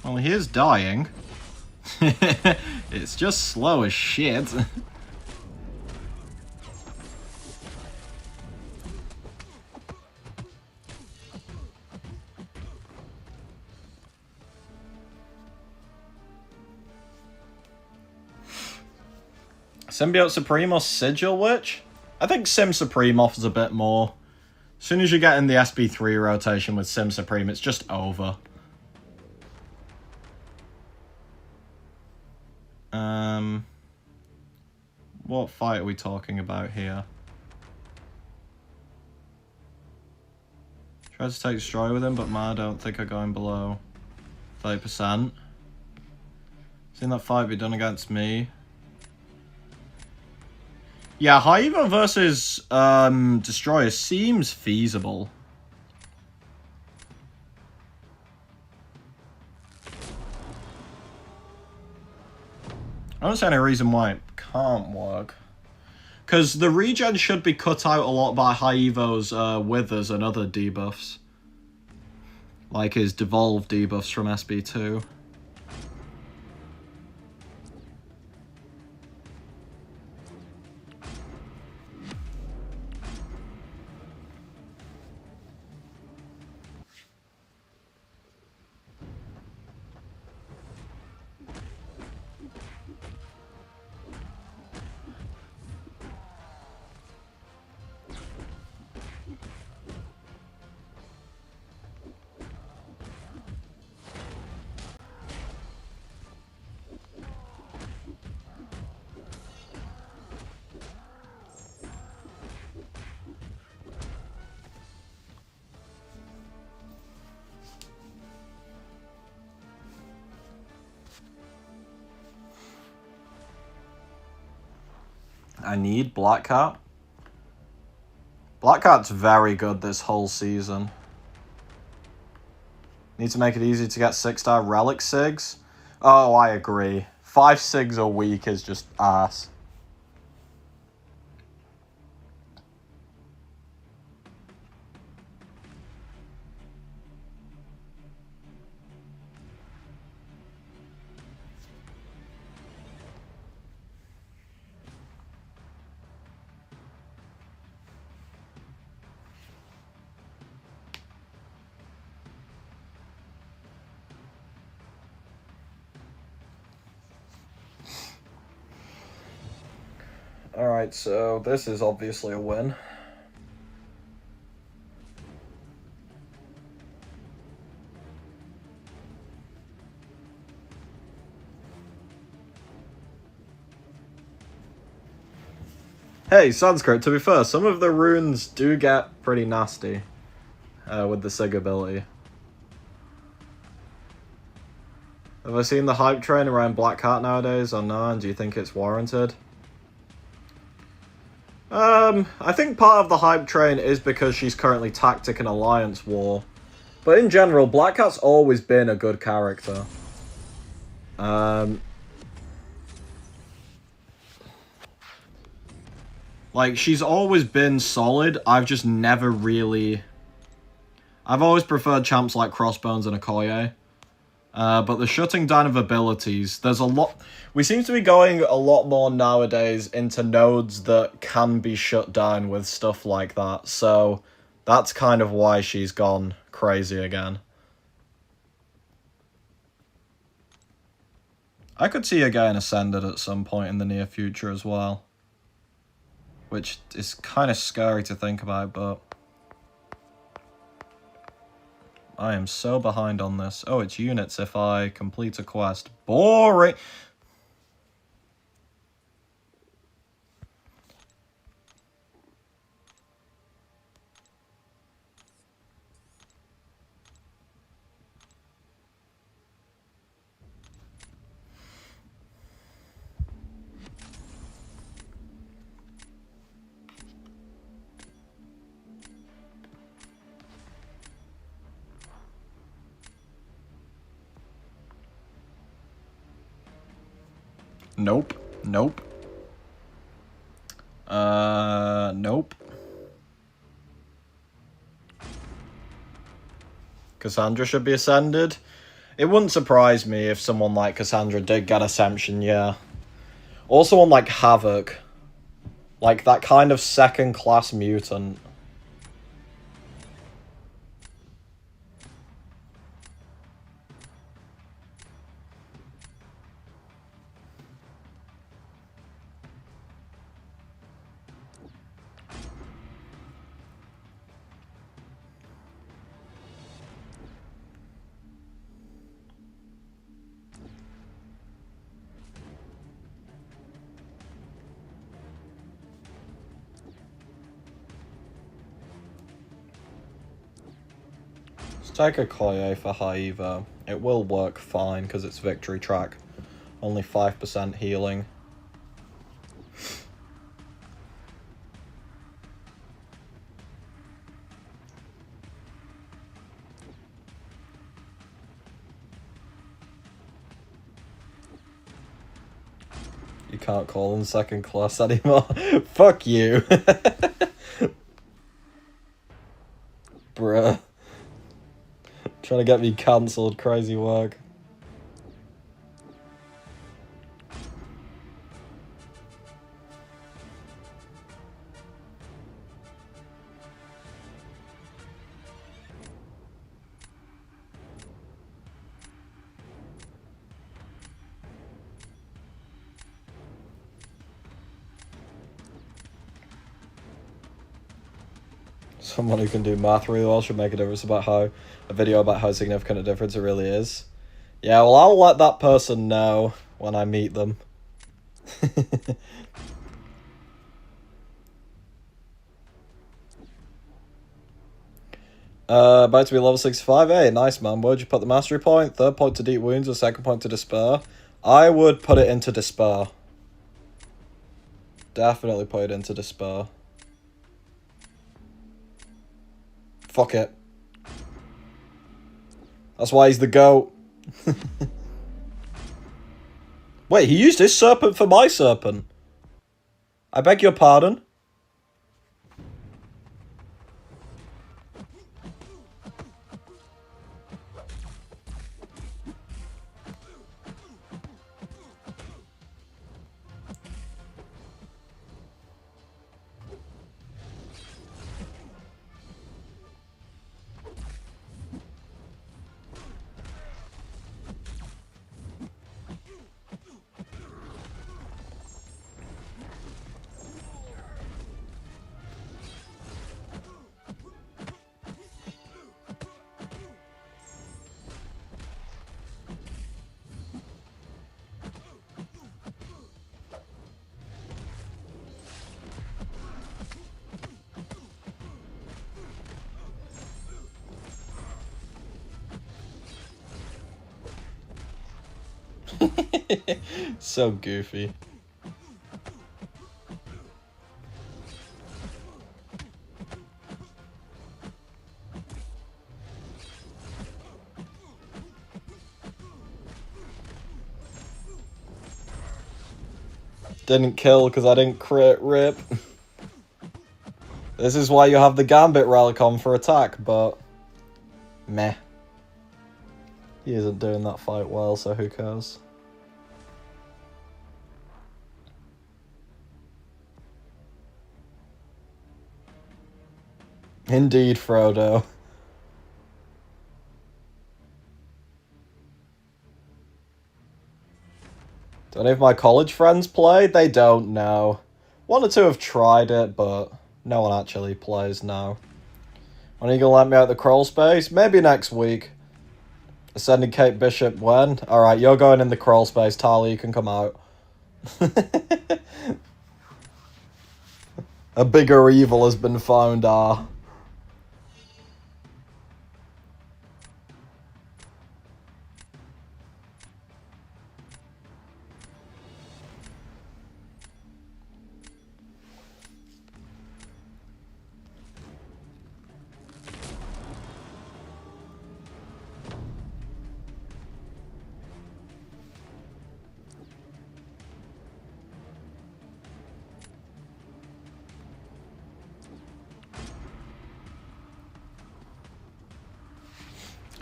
Well, he is dying. It's just slow as shit. Symbiote Supreme or Sigil Witch? I think Sim Supreme offers a bit more. As soon as you get in the SB3 rotation with Sim Supreme, it's just over. What fight are we talking about here? Tries to take Destroy with him, but I don't think are going below 30%. Seen that fight be done against me. Yeah, Haiva versus Destroyer seems feasible. I don't see any reason why it can't work. Because the regen should be cut out a lot by Haivo's Withers and other debuffs. Like his devolved debuffs from SB2. I need Black Cat. Black Cat's very good this whole season. Need to make it easy to get 6-star Relic Sigs. Oh, I agree. 5 Sigs a week is just ass. Alright, so this is obviously a win. Hey, Sanskrit, to be fair, some of the runes do get pretty nasty with the Sig ability. Have I seen the hype train around Black Cat nowadays or no, and do you think it's warranted? I think part of the hype train is because she's currently Tactic and Alliance War. But in general, Black Cat's always been a good character. Like, she's always been solid. I've just never really... I've always preferred champs like Crossbones and Okoye. But the shutting down of abilities, there's a lot... We seem to be going a lot more nowadays into nodes that can be shut down with stuff like that. So that's kind of why she's gone crazy again. I could see her getting Ascended at some point in the near future as well. Which is kind of scary to think about, but... I am so behind on this. Oh, it's units if I complete a quest. Boring! Nope. Nope. Nope. Cassandra should be Ascended. It wouldn't surprise me if someone like Cassandra did get Ascension, yeah. Or someone like Havoc. Like, that kind of second-class mutant. Take a Koye for high evo. It will work fine because it's victory track. Only 5% healing. You can't call them second class anymore. Fuck you. Bruh. Trying to get me cancelled, crazy work. Someone who can do math really well should make a difference about a video about how significant a difference it really is. Yeah, well, I'll let that person know when I meet them. About to be level 65. Hey, nice, man. Where'd you put the mastery point? Third point to deep wounds or second point to despair? I would put it into despair. Definitely put it into despair. Fuck it. That's why he's the GOAT. Wait, he used his serpent for my serpent. I beg your pardon? So goofy. Didn't kill because I didn't crit rip. This is why you have the Gambit Ralicon for attack, but meh. He isn't doing that fight well, so who cares? Indeed, Frodo. Do any of my college friends play? They don't know. One or two have tried it, but no one actually plays now. When are you gonna let me out the crawl space? Maybe next week. Ascending Kate Bishop when? Alright, you're going in the crawl space, Tali, you can come out. A bigger evil has been found,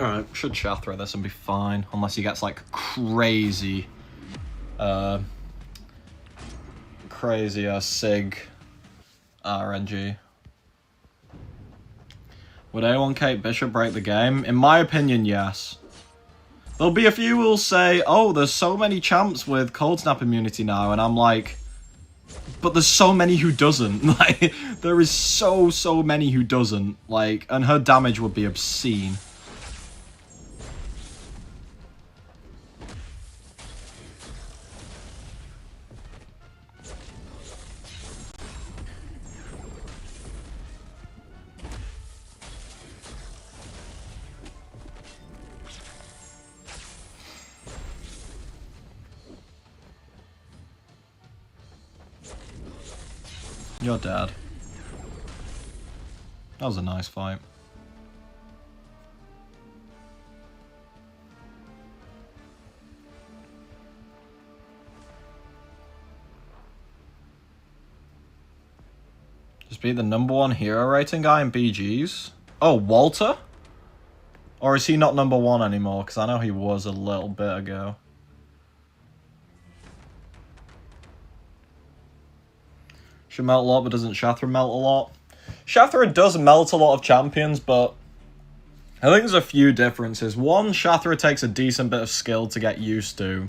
Alright, should Shathra this and be fine, unless he gets like crazy SIG RNG. Would anyone Kate Bishop break the game? In my opinion, yes. There'll be a few who will say, oh, there's so many champs with Cold Snap immunity now, and I'm like, but there's so many who doesn't. Like, there is so many who doesn't. Like, and her damage would be obscene. You're dead. That was a nice fight. Just beat the #1 hero rating guy in BGs. Oh, Walter? Or is he not #1 anymore? Because I know he was a little bit ago. Should melt a lot, but doesn't Shathra melt a lot? Shathra does melt a lot of champions, but I think there's a few differences. One, Shathra takes a decent bit of skill to get used to.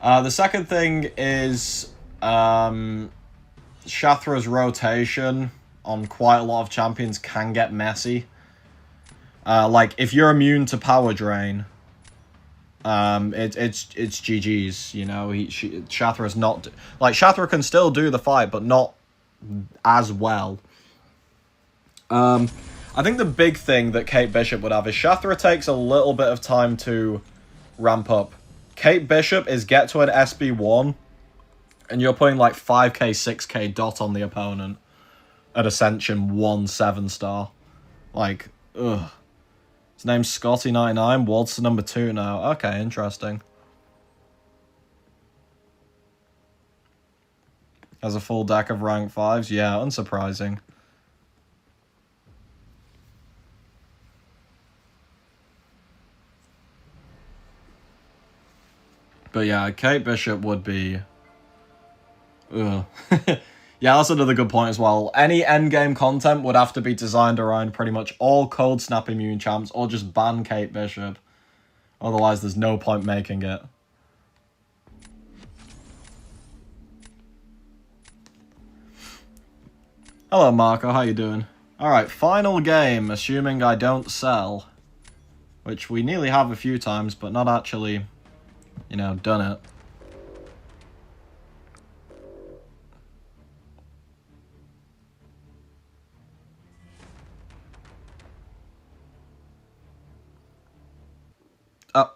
The second thing is Shathra's rotation on quite a lot of champions can get messy. Like, if you're immune to power drain, it's GG's, you know. Shathra's not... Like, Shathra can still do the fight, but not as well. I think the big thing that Kate Bishop would have is Shathra takes a little bit of time to ramp up. Kate Bishop is get to an SB1, and you're putting like 5k, 6k dot on the opponent at Ascension 1 7-star. Like, ugh. His name's Scotty99, Walt's the #2 now. Okay, interesting. Has a full deck of rank 5s? Yeah, unsurprising. But yeah, Kate Bishop would be... Ugh. Yeah, that's another good point as well. Any endgame content would have to be designed around pretty much all Cold Snap immune champs, or just ban Kate Bishop. Otherwise, there's no point making it. Hello, Marco. How you doing? Alright, final game, assuming I don't sell. Which we nearly have a few times, but not actually, you know, done it. Oh.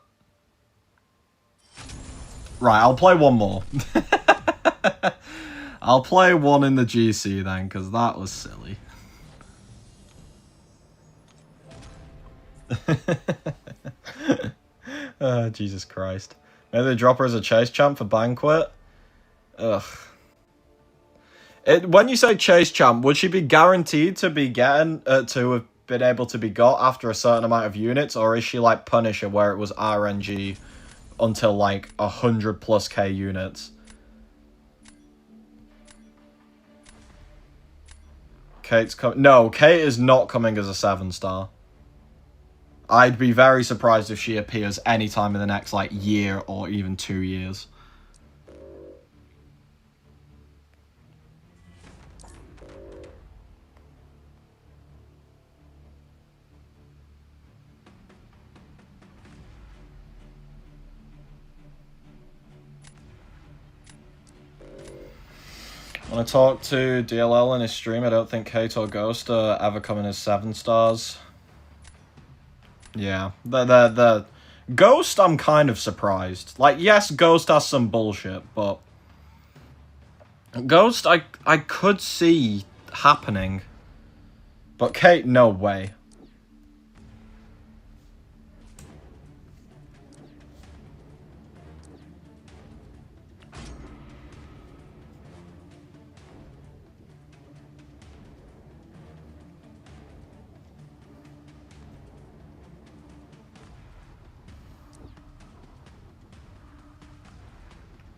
Right, I'll play one more. I'll play one in the GC then, because that was silly. Oh, Jesus Christ. Maybe they drop her as a chase champ for Banquet? Ugh. When you say chase champ, would she be guaranteed to be getting to have been able to be got after a certain amount of units, or is she like Punisher where it was RNG until like 100+ K units? Kate's coming. No, Kate is not coming as a 7-star. I'd be very surprised if she appears anytime in the next like year or even 2 years. When I talk to DLL in his stream, I don't think Kate or Ghost are ever coming as 7-stars. Yeah, the Ghost, I'm kind of surprised. Like, yes, Ghost has some bullshit, but Ghost, I could see happening. But Kate, no way.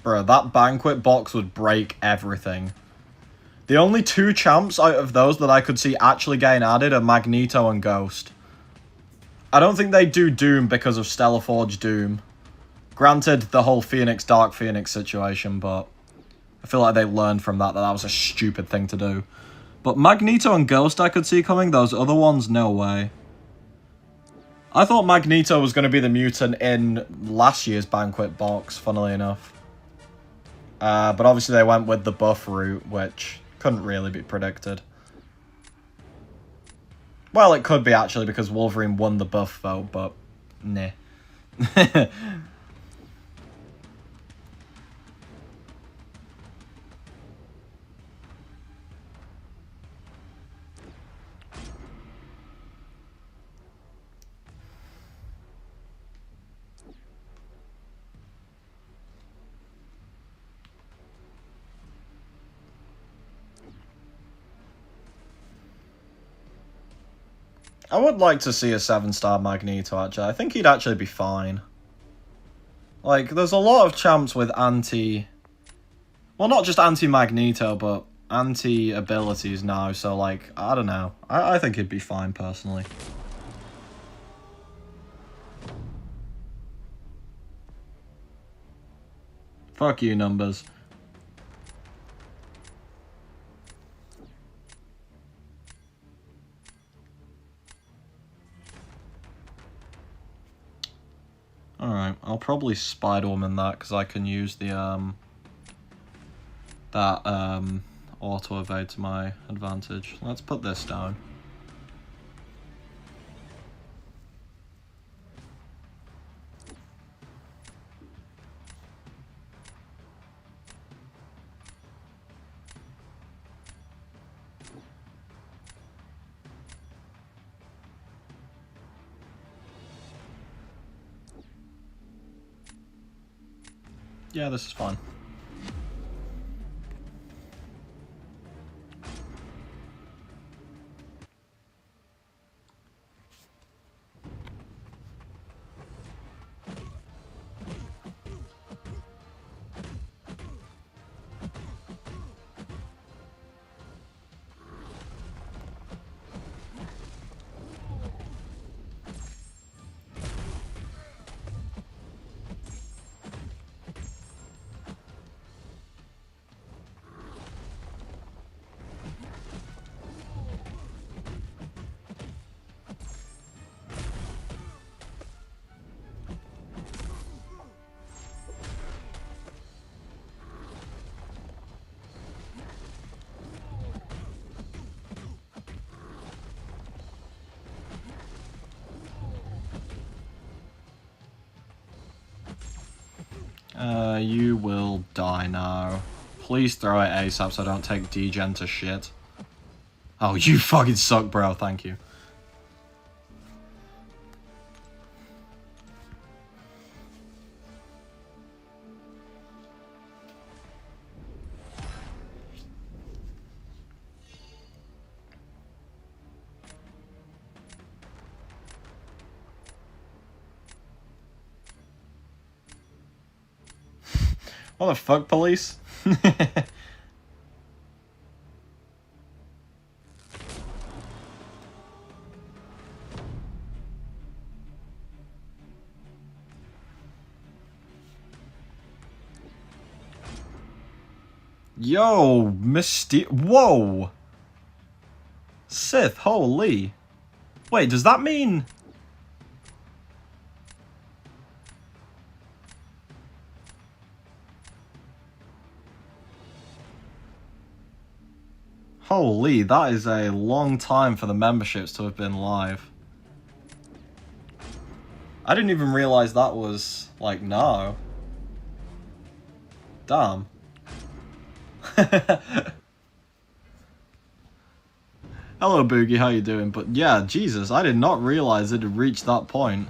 Bro, that banquet box would break everything. The only two champs out of those that I could see actually getting added are Magneto and Ghost. I don't think they do Doom because of Stellaforge Doom. Granted, the whole Phoenix, Dark Phoenix situation, but I feel like they learned from that that was a stupid thing to do. But Magneto and Ghost I could see coming, those other ones, no way. I thought Magneto was going to be the mutant in last year's banquet box, funnily enough. But obviously they went with the buff route, which couldn't really be predicted. Well, it could be actually, because Wolverine won the buff vote, but nah. I would like to see a 7-star Magneto, actually. I think he'd actually be fine. Like, there's a lot of champs with anti... Well, not just anti-Magneto, but anti-abilities now, so, like, I don't know. I think he'd be fine, personally. Fuck you, numbers. Alright, I'll probably Spider-Woman that, because I can use the, auto-evade to my advantage. Let's put this down. Yeah, this is fine. You will die now. Please throw it ASAP so I don't take degen to shit. Oh, you fucking suck, bro. Thank you. What the fuck, police? Yo, Whoa! Sith, holy. Wait, does that mean... Holy, that is a long time for the memberships to have been live. I didn't even realize that was, like, no. Damn. Hello, Boogie, how you doing? But yeah, Jesus, I did not realize it had reached that point.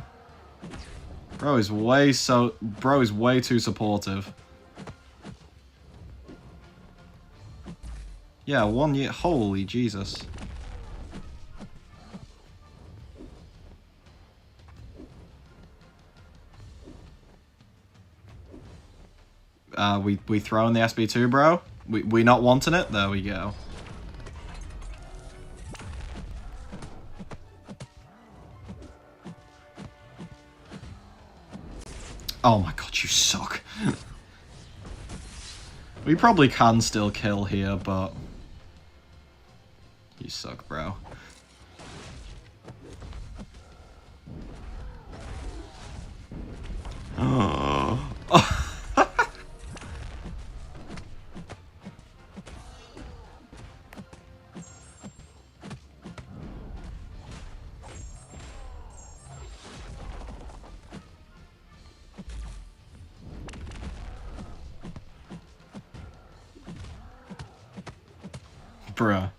Bro is way too supportive. Yeah, 1 year. Holy Jesus. We throwing the SB2, bro? We not wanting it? There we go. Oh my god, you suck. We probably can still kill here, but... You suck, bro. Oh. Bruh.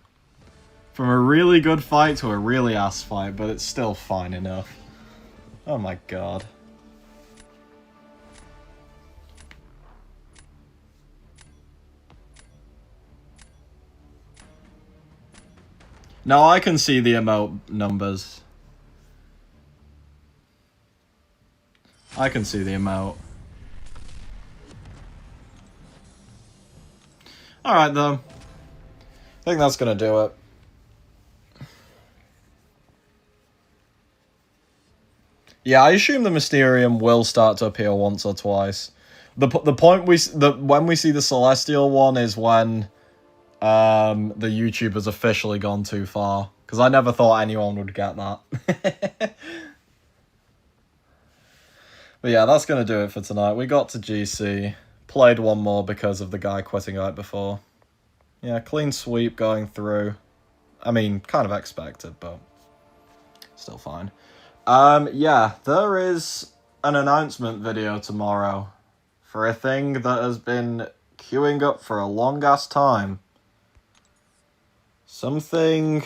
From a really good fight to a really ass fight, but it's still fine enough. Oh my god. No, I can see the emote numbers. I can see the emote. Alright, though. I think that's gonna do it. Yeah, I assume the Mysterium will start to appear once or twice. The point when we see the Celestial one is when the YouTube has officially gone too far, because I never thought anyone would get that. But yeah, that's gonna do it for tonight. We got to GC, played one more because of the guy quitting out before. Yeah, clean sweep going through. I mean, kind of expected, but still fine. Yeah, there is an announcement video tomorrow for a thing that has been queuing up for a long-ass time. Something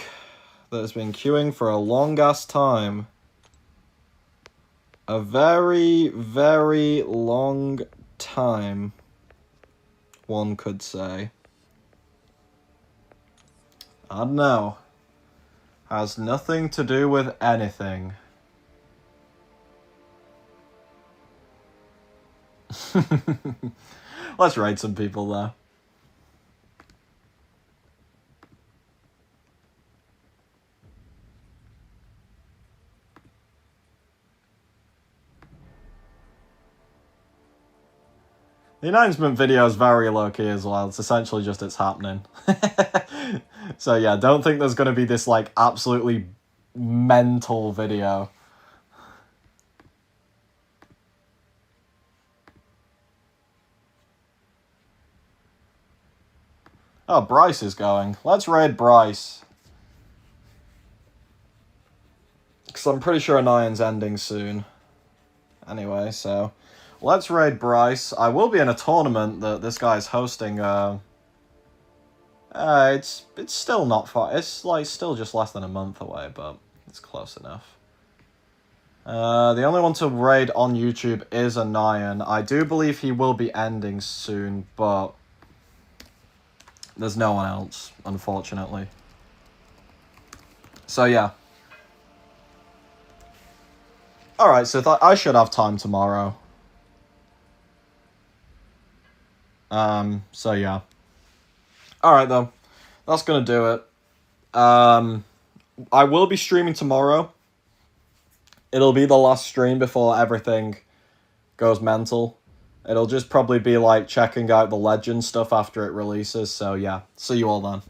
that has been queuing for a long-ass time. A very, very long time, one could say. I don't know. Has nothing to do with anything. Let's raid some people though. The announcement video is very low-key as well. It's essentially just it's happening. So yeah, don't think there's going to be this like absolutely mental video. Oh, Bryce is going. Let's raid Bryce. Because I'm pretty sure Anion's ending soon. Anyway, so... Let's raid Bryce. I will be in a tournament that this guy's hosting. It's still not far. It's like still just less than a month away, but it's close enough. The only one to raid on YouTube is Anion. I do believe he will be ending soon, but there's no one else, unfortunately. So yeah. Alright, so I should have time tomorrow. So yeah. Alright though. That's gonna do it. I will be streaming tomorrow. It'll be the last stream before everything goes mental. It'll just probably be like checking out the Legend stuff after it releases, so yeah. See you all then.